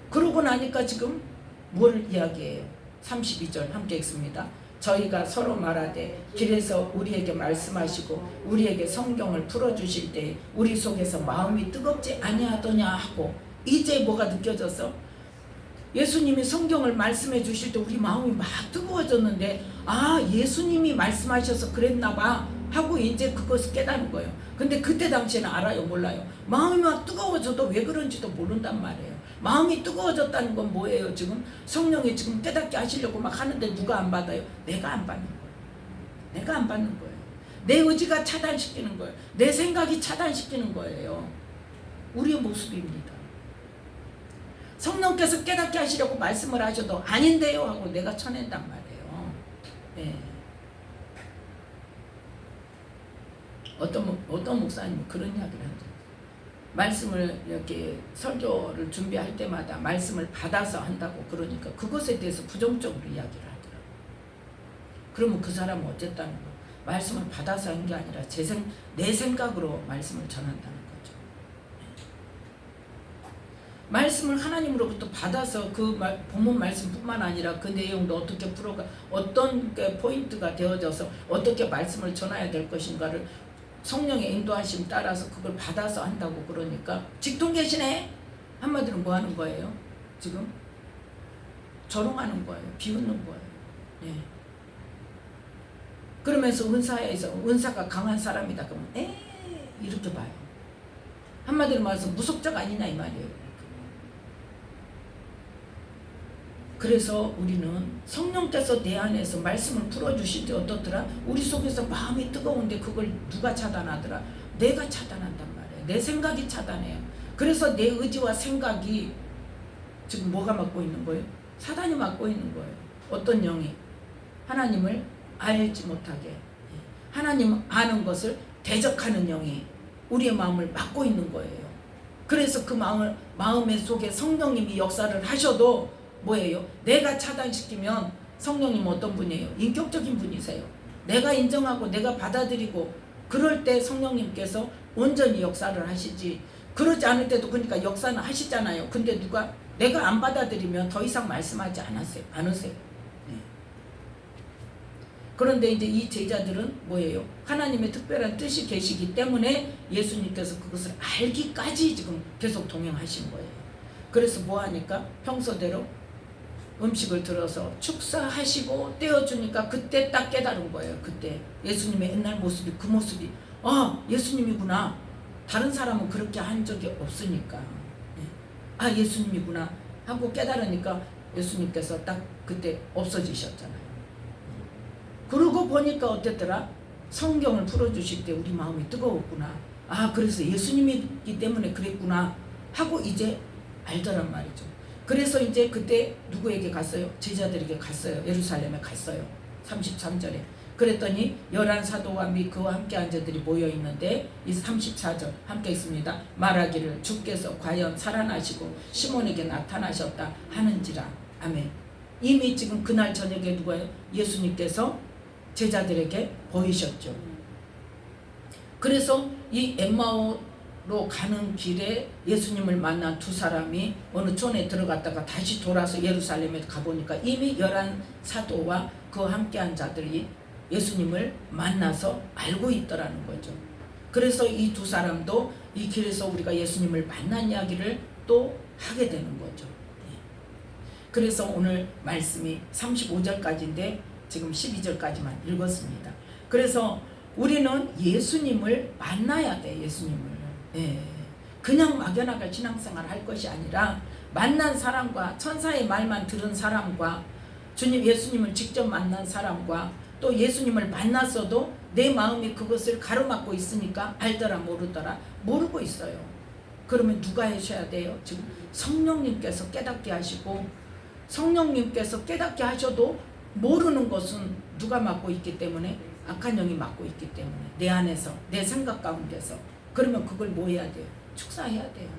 그러고 나니까 지금 뭘 이야기해요? 32절 함께 읽습니다. 저희가 서로 말하되 길에서 우리에게 말씀하시고 우리에게 성경을 풀어주실 때 우리 속에서 마음이 뜨겁지 아니하더냐 하고. 이제 뭐가 느껴졌어? 예수님이 성경을 말씀해 주실 때 우리 마음이 막 뜨거워졌는데 예수님이 말씀하셔서 그랬나 봐 하고 이제 그것을 깨닫는 거예요. 근데 그때 당시에는 알아요? 몰라요? 마음이 막 뜨거워져도 왜 그런지도 모른단 말이에요. 마음이 뜨거워졌다는 건 뭐예요? 지금 성령이 지금 깨닫게 하시려고 막 하는데 누가 안 받아요? 내가 안 받는 거예요. 내 의지가 차단시키는 거예요. 내 생각이 차단시키는 거예요. 우리의 모습입니다. 성령께서 깨닫게 하시려고 말씀을 하셔도 아닌데요 하고 내가 쳐낸단 말이에요. 네. 어떤 목사님이 그런 이야기를 하죠. 말씀을 이렇게 설교를 준비할 때마다 말씀을 받아서 한다고 그러니까 그것에 대해서 부정적으로 이야기를 하더라고요. 그러면 그 사람은 어쨌다는 거예요? 말씀을 받아서 한 게 아니라 내 생각으로 말씀을 전한다는 거죠. 말씀을 하나님으로부터 받아서 그 본문 말씀뿐만 아니라 그 내용도 어떻게 풀어가 어떤 게 포인트가 되어져서 어떻게 말씀을 전해야 될 것인가를 성령의 인도하심 따라서 그걸 받아서 한다고 그러니까 직통 계시네? 한마디로 뭐 하는 거예요? 지금 조롱하는 거예요. 비웃는 거예요. 예. 그러면서 은사가 강한 사람이다 그러면 이렇게 봐요. 한마디로 말해서 무속자가 아니냐 이 말이에요. 그래서 우리는 성령께서 내 안에서 말씀을 풀어주실 때 어떻더라? 우리 속에서 마음이 뜨거운데 그걸 누가 차단하더라? 내가 차단한단 말이에요. 내 생각이 차단해요. 그래서 내 의지와 생각이 지금 뭐가 맡고 있는 거예요? 사단이 맡고 있는 거예요. 어떤 영이? 하나님을 알지 못하게 하나님 아는 것을 대적하는 영이 우리의 마음을 맡고 있는 거예요. 그래서 그 마음의 속에 성령님이 역사를 하셔도 뭐예요? 내가 차단시키면 성령님은 어떤 분이에요? 인격적인 분이세요. 내가 인정하고 내가 받아들이고 그럴 때 성령님께서 온전히 역사를 하시지. 그러지 않을 때도 그러니까 역사는 하시잖아요. 근데 내가 안 받아들이면 더 이상 말씀하지 않으세요. 네. 그런데 이제 이 제자들은 뭐예요? 하나님의 특별한 뜻이 계시기 때문에 예수님께서 그것을 알기까지 지금 계속 동행하신 거예요. 그래서 뭐 하니까 평소대로 음식을 들어서 축사하시고 떼어주니까 그때 딱 깨달은 거예요. 그때 예수님의 옛날 모습이 그 모습이 예수님이구나. 다른 사람은 그렇게 한 적이 없으니까 예수님이구나 하고 깨달으니까 예수님께서 딱 그때 없어지셨잖아요. 그러고 보니까 어땠더라? 성경을 풀어주실 때 우리 마음이 뜨거웠구나. 그래서 예수님이기 때문에 그랬구나 하고 이제 알더란 말이죠. 그래서 이제 그때 누구에게 갔어요? 제자들에게 갔어요. 예루살렘에 갔어요. 33절에. 그랬더니 11사도와 및 그와 함께한 자들이 모여있는데 이 34절 함께 있습니다. 말하기를 주께서 과연 살아나시고 시몬에게 나타나셨다 하는지라. 아멘. 이미 지금 그날 저녁에 누가요? 예수님께서 제자들에게 보이셨죠. 그래서 이 엠마오로 가는 길에 예수님을 만난 두 사람이 어느 촌에 들어갔다가 다시 돌아서 예루살렘에 가보니까 이미 11사도와 그와 함께한 자들이 예수님을 만나서 알고 있더라는 거죠. 그래서 이 두 사람도 이 길에서 우리가 예수님을 만난 이야기를 또 하게 되는 거죠. 그래서 오늘 말씀이 35절까지인데 지금 12절까지만 읽었습니다. 그래서 우리는 예수님을 만나야 돼. 예수님을. 그냥 막연하게 신앙생활 할 것이 아니라 만난 사람과 천사의 말만 들은 사람과 주님 예수님을 직접 만난 사람과 또 예수님을 만났어도 내 마음이 그것을 가로막고 있으니까 알더라 모르더라 모르고 있어요. 그러면 누가 하셔야 돼요? 지금 성령님께서 깨닫게 하시고, 성령님께서 깨닫게 하셔도 모르는 것은 누가 맡고 있기 때문에, 악한 영이 맡고 있기 때문에, 내 안에서 내 생각 가운데서. 그러면 그걸 뭐 해야 돼요? 축사해야 돼요.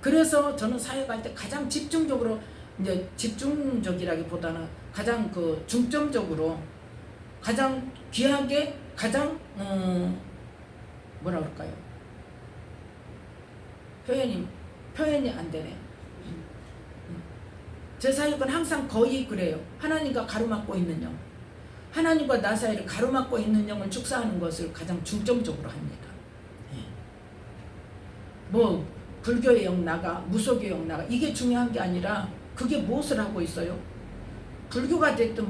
그래서 저는 사역할 때 가장 집중적으로, 이제 집중적이라기보다는 가장 그 중점적으로 가장 귀하게 가장 뭐라 그럴까요? 표현이 안 되네. 제 사역은 항상 거의 그래요. 하나님과 가로막고 있는 영, 하나님과 나 사이를 가로막고 있는 영을 축사하는 것을 가장 중점적으로 합니다. 뭐 불교의 영 나가, 무속의 영 나가, 이게 중요한 게 아니라 그게 무엇을 하고 있어요? 불교가 됐든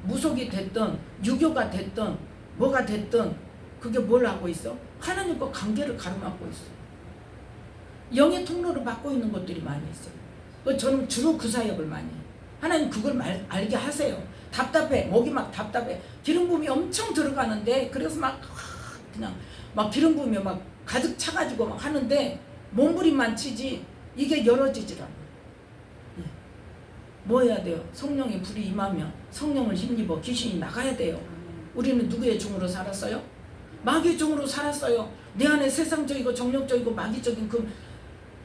무속이 됐든 유교가 됐든 뭐가 됐든 그게 뭘 하고 있어? 하나님과 관계를 가로막고 있어. 영의 통로를 받고 있는 것들이 많이 있어요. 저는 주로 그 사역을 많이 해요. 하나님 그걸 알게 하세요. 답답해. 목이 막 답답해. 기름 부음이 엄청 들어가는데, 그래서 막 그냥 막 기름 부음이 막 가득 차가지고 막 하는데 몸부림만 치지 이게 열어지질 않아요. 뭐 해야 돼요? 성령의 불이 임하면 성령을 힘입어 귀신이 나가야 돼요. 우리는 누구의 종으로 살았어요? 마귀의 종으로 살았어요. 내 안에 세상적이고 정력적이고 마귀적인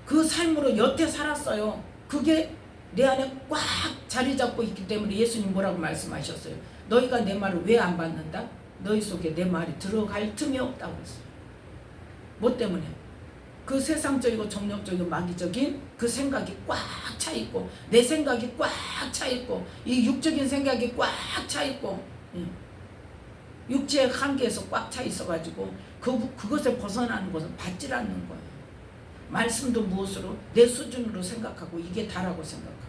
그 삶으로 여태 살았어요. 그게 내 안에 꽉 자리 잡고 있기 때문에 예수님 뭐라고 말씀하셨어요? 너희가 내 말을 왜 안 받는다? 너희 속에 내 말이 들어갈 틈이 없다고 했어요. 뭐 때문에? 그 세상적이고 정력적이고 마귀적인 그 생각이 꽉 차 있고, 내 생각이 꽉 차 있고, 이 육적인 생각이 꽉 차 있고, 육체의 한계에서 꽉 차 있어가지고 그것에 벗어나는 것은 받질 않는 거예요. 말씀도 무엇으로? 내 수준으로 생각하고 이게 다라고 생각하고.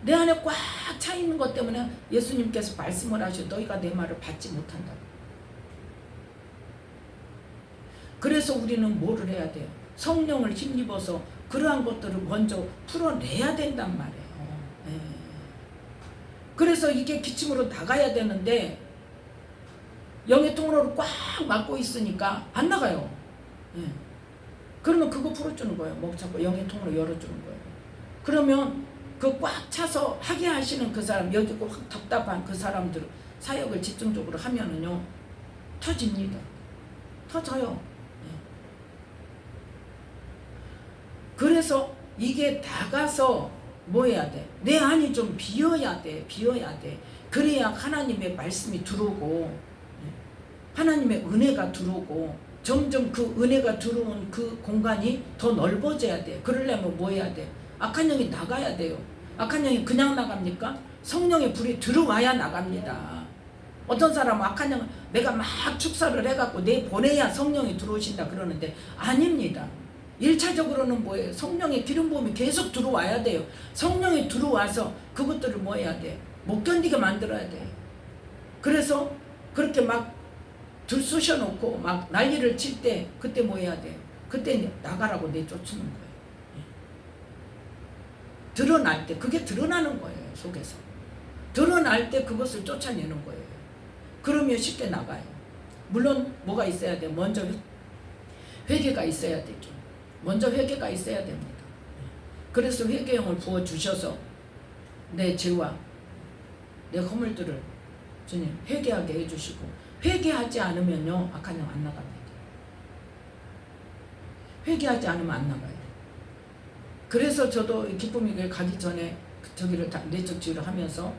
내 안에 꽉 차 있는 것 때문에 예수님께서 말씀을 하셔. 너희가 내 말을 받지 못한다. 그래서 우리는 뭐를 해야 돼요? 성령을 힘입어서 그러한 것들을 먼저 풀어내야 된단 말이에요. 그래서 이게 기침으로 나가야 되는데 영의 통로를 꽉 막고 있으니까 안 나가요. 그러면 그거 풀어주는 거예요. 목 잡고 영의 통로 열어주는 거예요. 그러면 그 꽉 차서 하게 하시는 그 사람, 여기 꼭 답답한 그 사람들 사역을 집중적으로 하면은요 터집니다. 터져요. 그래서 이게 나가서 뭐 해야 돼? 내 안이 좀 비어야 돼. 그래야 하나님의 말씀이 들어오고 하나님의 은혜가 들어오고 점점 그 은혜가 들어온 그 공간이 더 넓어져야 돼. 그러려면 뭐 해야 돼? 악한 영이 나가야 돼요. 악한 영이 그냥 나갑니까? 성령의 불이 들어와야 나갑니다. 어떤 사람은 악한 영을 내가 막 축사를 해갖고 내 보내야 성령이 들어오신다 그러는데 아닙니다. 1차적으로는 뭐예요? 성령의 기름 부음이 계속 들어와야 돼요. 성령이 들어와서 그것들을 뭐 해야 돼? 못 견디게 만들어야 돼. 그래서 그렇게 막 들쑤셔 놓고 막 난리를 칠 때 그때 뭐 해야 돼? 그때 나가라고 내쫓는 거예요. 드러날 때 그게 드러나는 거예요. 속에서. 드러날 때 그것을 쫓아내는 거예요. 그러면 쉽게 나가요. 물론 뭐가 있어야 돼? 먼저 회개가 있어야 되죠. 먼저 회개가 있어야 됩니다. 그래서 회개형을 부어주셔서 내 죄와 내 허물들을 주님 회개하게 해주시고, 회개하지 않으면요 악한 영 안 나갑니다. 회개하지 않으면 안 나가요. 그래서 저도 기쁨의 교회 가기 전에 저기를 내적 지휘를 하면서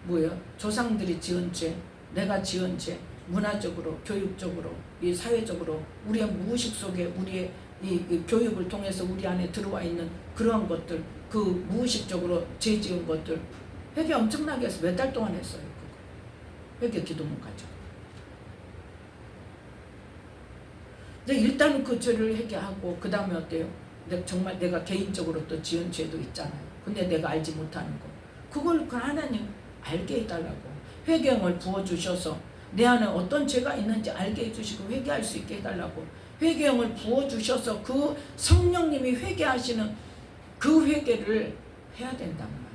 뭐예요? 조상들이 지은 죄, 내가 지은 죄, 문화적으로, 교육적으로, 이 사회적으로 우리의 무의식 속에 우리의 이 교육을 통해서 우리 안에 들어와 있는 그러한 것들, 그 무의식적으로 죄 지은 것들 회개 엄청나게 해서 몇 달 동안 했어요. 그거. 회개 기도문 가지고. 일단은 그 죄를 회개하고 그 다음에 어때요? 정말 내가 개인적으로 또 지은 죄도 있잖아요. 근데 내가 알지 못하는 거. 그걸 그 하나님 알게 해달라고. 회개형을 부어주셔서 내 안에 어떤 죄가 있는지 알게 해주시고 회개할 수 있게 해달라고 회개형을 부어주셔서 그 성령님이 회개하시는 그 회개를 해야 된단 말이에요.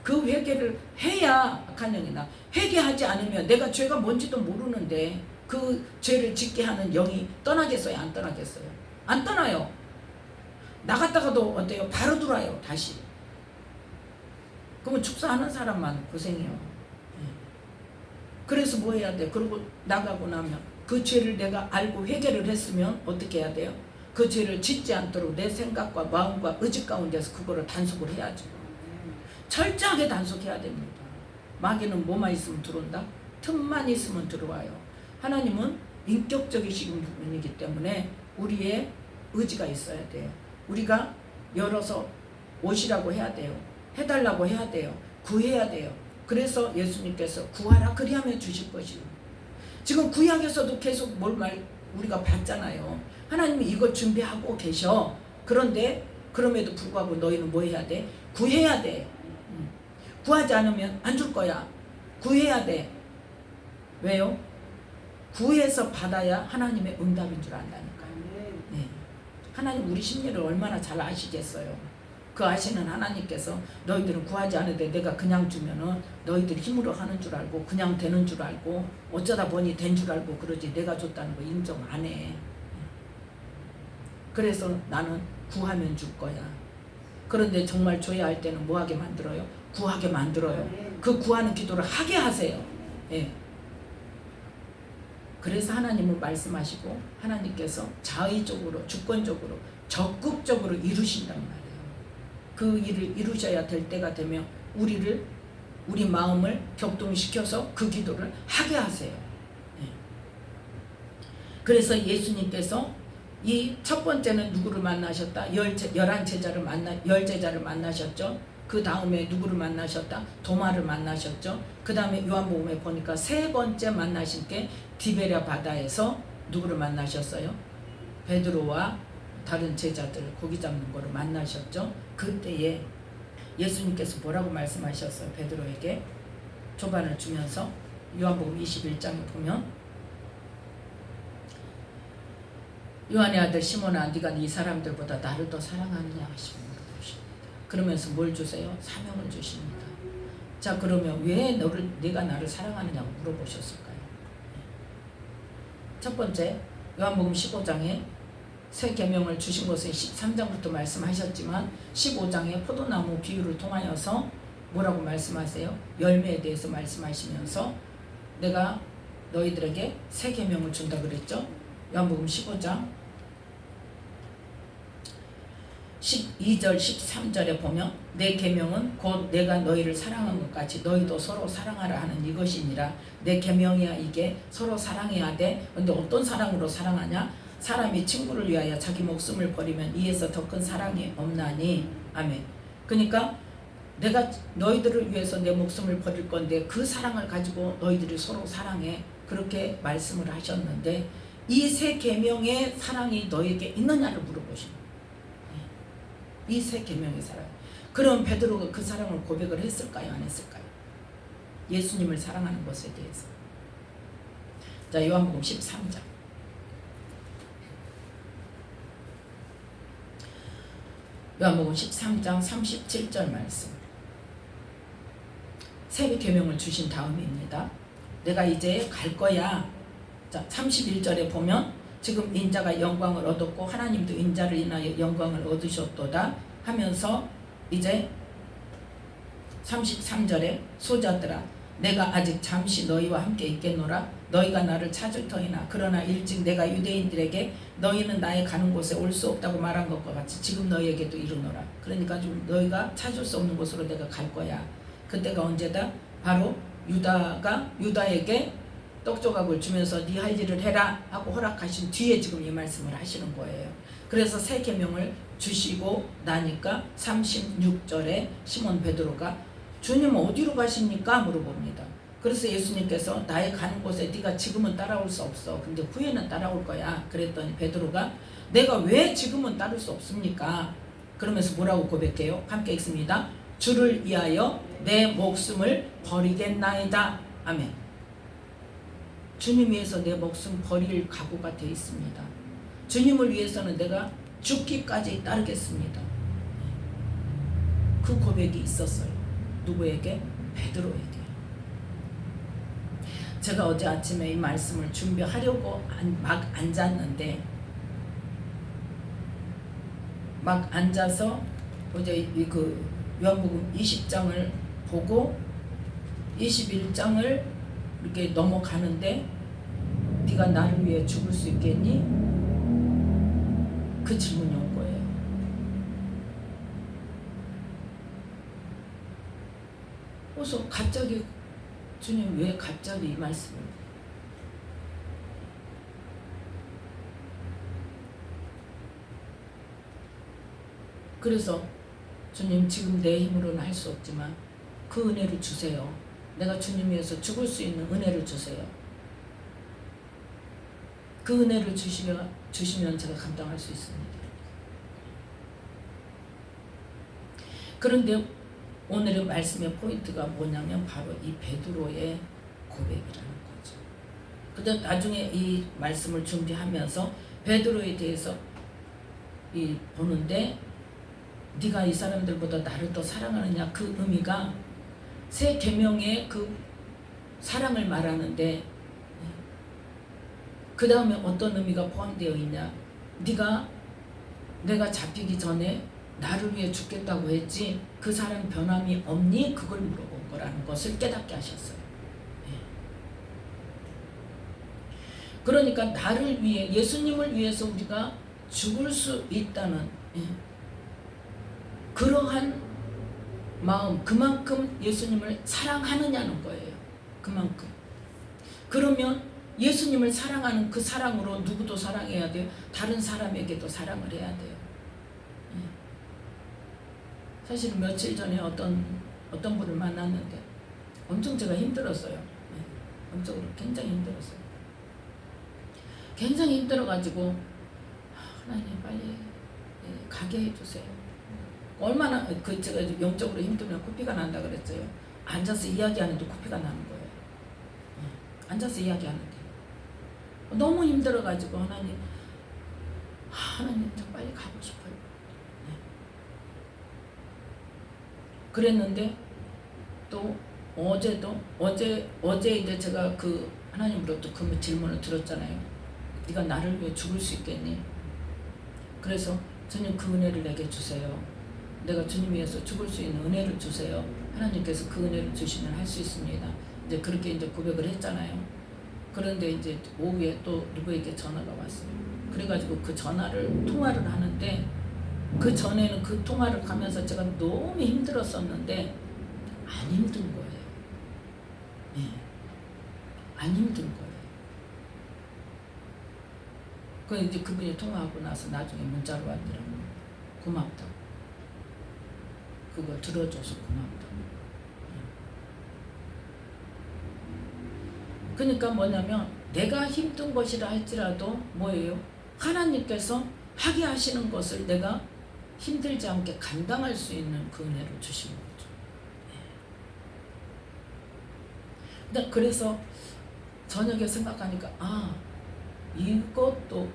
그 회개를 해야 악한 영이 나. 회개하지 않으면 내가 죄가 뭔지도 모르는데 그 죄를 짓게 하는 영이 떠나겠어요? 안 떠나겠어요? 안 떠나요. 나갔다가도 어때요? 바로 들어와요. 다시. 그러면 축사하는 사람만 고생해요. 그래서 뭐 해야 돼? 그리고 나가고 나면 그 죄를 내가 알고 회개를 했으면 어떻게 해야 돼요? 그 죄를 짓지 않도록 내 생각과 마음과 의지 가운데서 그거를 단속을 해야죠. 철저하게 단속해야 됩니다. 마귀는 뭐만 있으면 들어온다? 틈만 있으면 들어와요. 하나님은 인격적이신 분이기 때문에 우리의 의지가 있어야 돼요. 우리가 열어서 오시라고 해야 돼요. 해달라고 해야 돼요. 구해야 돼요. 그래서 예수님께서 구하라 그리하면 주실 것이요. 지금 구약에서도 계속 우리가 봤잖아요. 하나님이 이거 준비하고 계셔. 그런데 그럼에도 불구하고 너희는 뭐 해야 돼? 구해야 돼. 구하지 않으면 안 줄 거야. 구해야 돼. 왜요? 구해서 받아야 하나님의 응답인 줄 안다니까요. 네. 하나님 우리 심리를 얼마나 잘 아시겠어요. 그 아시는 하나님께서 너희들은 구하지 않은데 내가 그냥 주면은 너희들 힘으로 하는 줄 알고 그냥 되는 줄 알고 어쩌다 보니 된 줄 알고 그러지 내가 줬다는 거 인정 안 해. 그래서 나는 구하면 줄 거야. 그런데 정말 줘야 할 때는 뭐 하게 만들어요? 구하게 만들어요. 그 구하는 기도를 하게 하세요. 예. 그래서 하나님은 말씀하시고 하나님께서 자의적으로 주권적으로 적극적으로 이루신단 말이에요. 그 일을 이루셔야 될 때가 되면 우리 마음을 격동시켜서 그 기도를 하게 하세요. 예. 그래서 예수님께서 이 첫 번째는 누구를 만나셨다? 열 제자를 만나셨죠. 그 다음에 누구를 만나셨다? 도마를 만나셨죠. 그 다음에 요한복음에 보니까 세 번째 만나신 게 디베랴 바다에서 누구를 만나셨어요? 베드로와 다른 제자들 고기 잡는 거를 만나셨죠. 그때에 예수님께서 뭐라고 말씀하셨어요? 베드로에게 조반을 주면서 요한복음 21장에 보면 요한의 아들 시몬아 네가 이 사람들보다 나를 더 사랑하느냐 하시고 물어보십니다. 그러면서 뭘 주세요? 사명을 주십니다. 자 그러면 왜 네가 나를 사랑하느냐고 물어보셨을까요? 첫 번째 요한복음 15장에 새 계명을 주신 것은 13장부터 말씀하셨지만 15장에 포도나무 비유를 통하여서 뭐라고 말씀하세요? 열매에 대해서 말씀하시면서 내가 너희들에게 새 계명을 준다 그랬죠. 요한복음 15장 12절 13절에 보면 내 계명은 곧 내가 너희를 사랑한 것 같이 너희도 서로 사랑하라 하는 이것이니라. 내 계명이야 이게 서로 사랑해야 돼. 근데 어떤 사랑으로 사랑하냐? 사람이 친구를 위하여 자기 목숨을 버리면 이에서 더 큰 사랑이 없나니. 아멘. 그러니까 내가 너희들을 위해서 내 목숨을 버릴 건데 그 사랑을 가지고 너희들이 서로 사랑해. 그렇게 말씀을 하셨는데 이 새 계명의 사랑이 너에게 있느냐를 물어보십니다. 이 새 계명의 사랑. 그럼 베드로가 그 사랑을 고백을 했을까요? 안 했을까요? 예수님을 사랑하는 것에 대해서. 자 요한복음 13장. 요한복음 13장 37절 말씀. 새 계명을 주신 다음입니다. 내가 이제 갈 거야. 자 31절에 보면 지금 인자가 영광을 얻었고 하나님도 인자를 인하여 영광을 얻으셨도다 하면서 이제 33절에 소자들아 내가 아직 잠시 너희와 함께 있겠노라. 너희가 나를 찾을 터이나 그러나 일찍 내가 유대인들에게 너희는 나의 가는 곳에 올 수 없다고 말한 것과 같이 지금 너희에게도 이르노라. 그러니까 좀 너희가 찾을 수 없는 곳으로 내가 갈 거야. 그때가 언제다? 바로 유다에게 떡조각을 주면서 네 할 일을 해라 하고 허락하신 뒤에 지금 이 말씀을 하시는 거예요. 그래서 새 계명을 주시고 나니까 36절에 시몬 베드로가 주님 어디로 가십니까? 물어봅니다. 그래서 예수님께서 나의 가는 곳에 네가 지금은 따라올 수 없어. 근데 후에는 따라올 거야. 그랬더니 베드로가 내가 왜 지금은 따를 수 없습니까? 그러면서 뭐라고 고백해요? 함께 읽습니다. 주를 위하여 내 목숨을 버리겠나이다. 아멘. 주님 위해서 내 목숨 버릴 각오가 되어 있습니다. 주님을 위해서는 내가 죽기까지 따르겠습니다. 그 고백이 있었어요. 누구에게? 베드로에게. 제가 어제 아침에 이 말씀을 준비하려고 막 앉았는데, 막 앉아서 어제 그 요한복음 20장을 보고 21장을 이렇게 넘어가는데, 네가 나를 위해 죽을 수 있겠니? 그 질문이 온 거예요. 그래서 갑자기 주님 왜 갑자기 이 말씀을? 그래서 주님, 지금 내 힘으로는 할 수 없지만 그 은혜를 주세요. 내가 주님 위해서 죽을 수 있는 은혜를 주세요. 그 은혜를 주시면 제가 감당할 수 있습니다. 그런데 오늘의 말씀의 포인트가 뭐냐면 바로 이 베드로의 고백이라는 거죠. 근데 나중에 이 말씀을 준비하면서 베드로에 대해서 보는데, 네가 이 사람들보다 나를 더 사랑하느냐, 그 의미가 새 계명의 그 사랑을 말하는데, 그 다음에 어떤 의미가 포함되어 있냐, 내가 잡히기 전에 나를 위해 죽겠다고 했지 그 사람 변함이 없니? 그걸 물어본 거라는 것을 깨닫게 하셨어요. 그러니까 나를 위해, 예수님을 위해서 우리가 죽을 수 있다는 그러한 마음, 그만큼 예수님을 사랑하느냐는 거예요. 그만큼. 그러면 예수님을 사랑하는 그 사랑으로 누구도 사랑해야 돼요. 다른 사람에게도 사랑을 해야 돼요. 사실 며칠 전에 어떤 분을 만났는데 엄청 제가 힘들었어요. 영적으로 굉장히 힘들었어요. 굉장히 힘들어가지고 하나님 빨리 가게 해주세요. 얼마나 제가 영적으로 힘들면 코피가 난다 그랬어요. 앉아서 이야기하는데 코피가 나는 거예요. 앉아서 이야기하는데 너무 힘들어가지고 하나님 좀 빨리 가고 싶어요. 그랬는데 또 어제 이제 제가 그 하나님으로부터 그 질문을 들었잖아요. 네가 나를 위해 죽을 수 있겠니? 그래서 주님 그 은혜를 내게 주세요. 내가 주님 위해서 죽을 수 있는 은혜를 주세요. 하나님께서 그 은혜를 주시면 할 수 있습니다. 이제 그렇게 이제 고백을 했잖아요. 그런데 이제 오후에 또 누구에게 전화가 왔어요. 그래가지고 그 통화를 하는데, 그 전에는 그 통화를 가면서 제가 너무 힘들었었는데 안 힘든 거예요. 안 힘든 거예요. 그 이제 그분이 통화하고 나서 나중에 문자로 왔더라고요. 고맙다고. 그거 들어줘서 고맙다고. 그러니까 뭐냐면 내가 힘든 것이라 할지라도 뭐예요? 하나님께서 하게 하시는 것을 내가 힘들지 않게 감당할 수 있는 그 은혜를 주시는 거죠. 근데 그래서 저녁에 생각하니까 이것도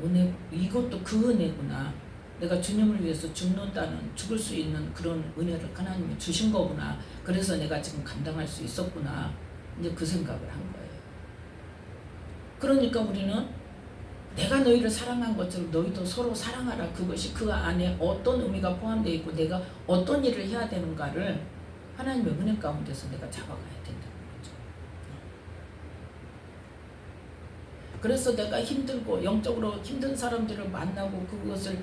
그 은혜구나. 내가 주님을 위해서 죽을 수 있는 그런 은혜를 하나님이 주신 거구나. 그래서 내가 지금 감당할 수 있었구나. 이제 그 생각을 한 거예요. 그러니까 우리는 내가 너희를 사랑한 것처럼 너희도 서로 사랑하라. 그것이 그 안에 어떤 의미가 포함되어 있고 내가 어떤 일을 해야 되는가를 하나님의 은혜 가운데서 내가 잡아가야 된다는 거죠. 그래서 내가 힘들고 영적으로 힘든 사람들을 만나고 그것을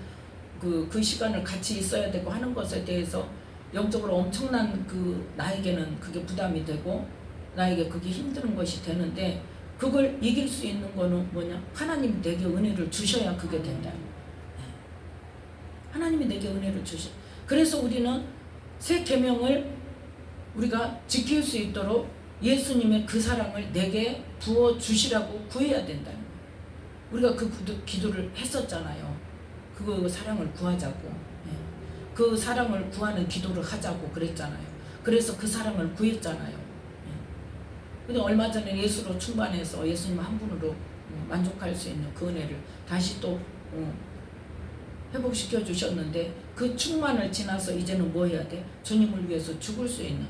그 시간을 같이 있어야 되고 하는 것에 대해서 영적으로 엄청난 나에게는 그게 부담이 되고 나에게 그게 힘든 것이 되는데, 그걸 이길 수 있는 거는 뭐냐? 하나님이 내게 은혜를 주셔야 그게 된다. 하나님이 내게 은혜를 주셔. 그래서 우리는 새 계명을 우리가 지킬 수 있도록 예수님의 그 사랑을 내게 부어 주시라고 구해야 된다는 거예요. 우리가 그 기도를 했었잖아요. 그 사랑을 구하자고. 그 사랑을 구하는 기도를 하자고 그랬잖아요. 그래서 그 사랑을 구했잖아요. 근데 얼마 전에 예수로 충만해서 예수님 한 분으로 만족할 수 있는 그 은혜를 다시 또 회복시켜 주셨는데, 그 충만을 지나서 이제는 뭐 해야 돼? 주님을 위해서 죽을 수 있는,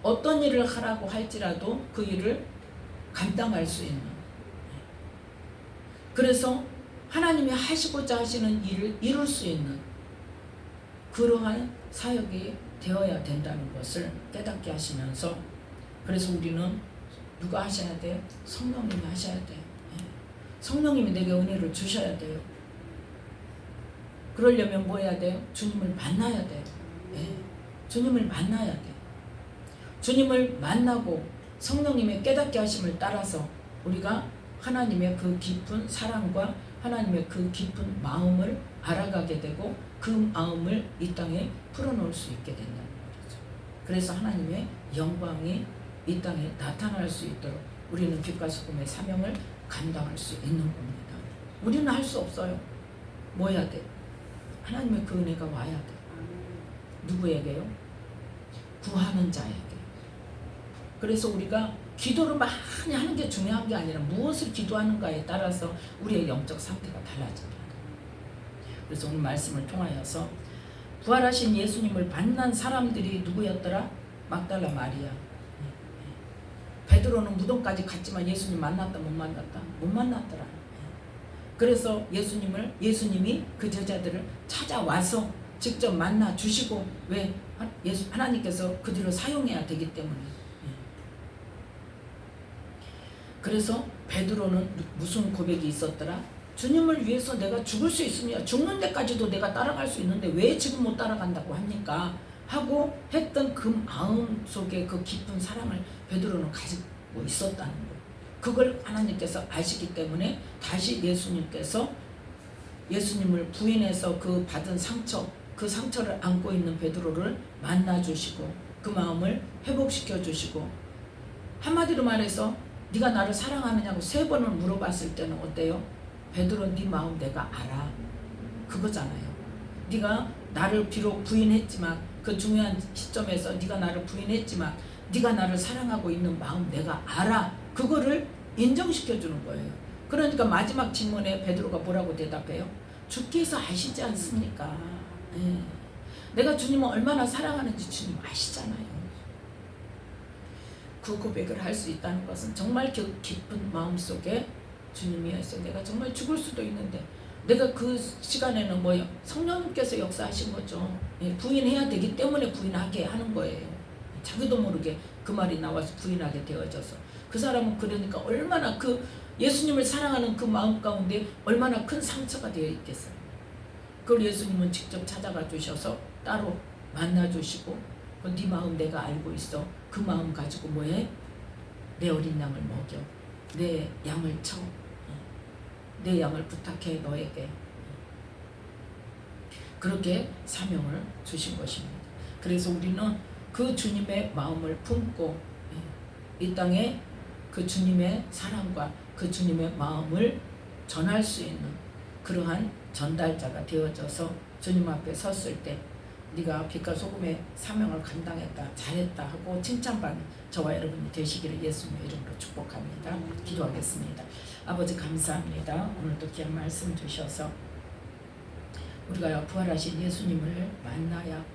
어떤 일을 하라고 할지라도 그 일을 감당할 수 있는, 그래서 하나님이 하시고자 하시는 일을 이룰 수 있는 그러한 사역이 되어야 된다는 것을 깨닫게 하시면서, 그래서 우리는 누가 하셔야 돼요? 성령님이 하셔야 돼요. 성령님이 내게 은혜를 주셔야 돼요. 그러려면 뭐 해야 돼요? 주님을 만나야 돼요. 주님을 만나야 돼요. 주님을 만나고 성령님의 깨닫게 하심을 따라서 우리가 하나님의 그 깊은 사랑과 하나님의 그 깊은 마음을 알아가게 되고, 그 마음을 이 땅에 풀어놓을 수 있게 된다는 거죠. 그래서 하나님의 영광이 이 땅에 나타날 수 있도록 우리는 빛과 소금의 사명을 감당할 수 있는 겁니다. 우리는 할 수 없어요. 뭐 해야 돼? 하나님의 그 은혜가 와야 돼. 누구에게요? 구하는 자에게. 그래서 우리가 기도를 많이 하는 게 중요한 게 아니라 무엇을 기도하는가에 따라서 우리의 영적 상태가 달라집니다. 그래서 오늘 말씀을 통하여서 부활하신 예수님을 만난 사람들이 누구였더라? 막달라 마리아. 베드로는 무덤까지 갔지만 예수님 만났다 못 만났다? 못 만났더라. 그래서 예수님이 그 제자들을 찾아와서 직접 만나 주시고, 왜? 하나님께서 그들을 사용해야 되기 때문에. 그래서 베드로는 무슨 고백이 있었더라? 주님을 위해서 내가 죽을 수 있으며 죽는 데까지도 내가 따라갈 수 있는데 왜 지금 못 따라간다고 합니까? 하고 했던 그 마음 속에 그 깊은 사랑을 베드로는 가지고 있었다는 거예요. 그걸 하나님께서 아시기 때문에 다시 예수님을 부인해서 그 받은 상처, 그 상처를 안고 있는 베드로를 만나주시고 그 마음을 회복시켜 주시고, 한마디로 말해서 네가 나를 사랑하느냐고 3번을 물어봤을 때는 어때요? 베드로, 네 마음 내가 알아. 그거잖아요. 네가 나를 비록 부인했지만, 그 중요한 시점에서 네가 나를 부인했지만 네가 나를 사랑하고 있는 마음 내가 알아. 그거를 인정시켜 주는 거예요. 그러니까 마지막 질문에 베드로가 뭐라고 대답해요? 주께서 아시지 않습니까? 내가 주님을 얼마나 사랑하는지 주님 아시잖아요. 그 고백을 할 수 있다는 것은 정말 그 깊은 마음속에 주님이어서 내가 정말 죽을 수도 있는데, 내가 그 시간에는 뭐예요? 성령님께서 역사하신 거죠. 부인해야 되기 때문에 부인하게 하는 거예요. 자기도 모르게 그 말이 나와서 부인하게 되어져서, 그 사람은 그러니까 얼마나 그 예수님을 사랑하는 그 마음 가운데 얼마나 큰 상처가 되어 있겠어요. 그걸 예수님은 직접 찾아가 주셔서 따로 만나 주시고, 네 마음 내가 알고 있어. 그 마음 가지고 뭐해? 내 어린 양을 먹여. 내 양을 쳐. 내 양을 부탁해 너에게. 그렇게 사명을 주신 것입니다. 그래서 우리는 그 주님의 마음을 품고 이 땅에 그 주님의 사랑과 그 주님의 마음을 전할 수 있는 그러한 전달자가 되어져서 주님 앞에 섰을 때 네가 빛과 소금의 사명을 감당했다, 잘했다 하고 칭찬받는 저와 여러분이 되시기를 예수님의 이름으로 축복합니다. 기도하겠습니다. 아버지 감사합니다. 오늘도 귀한 말씀 주셔서 우리가 부활하신 예수님을 만나야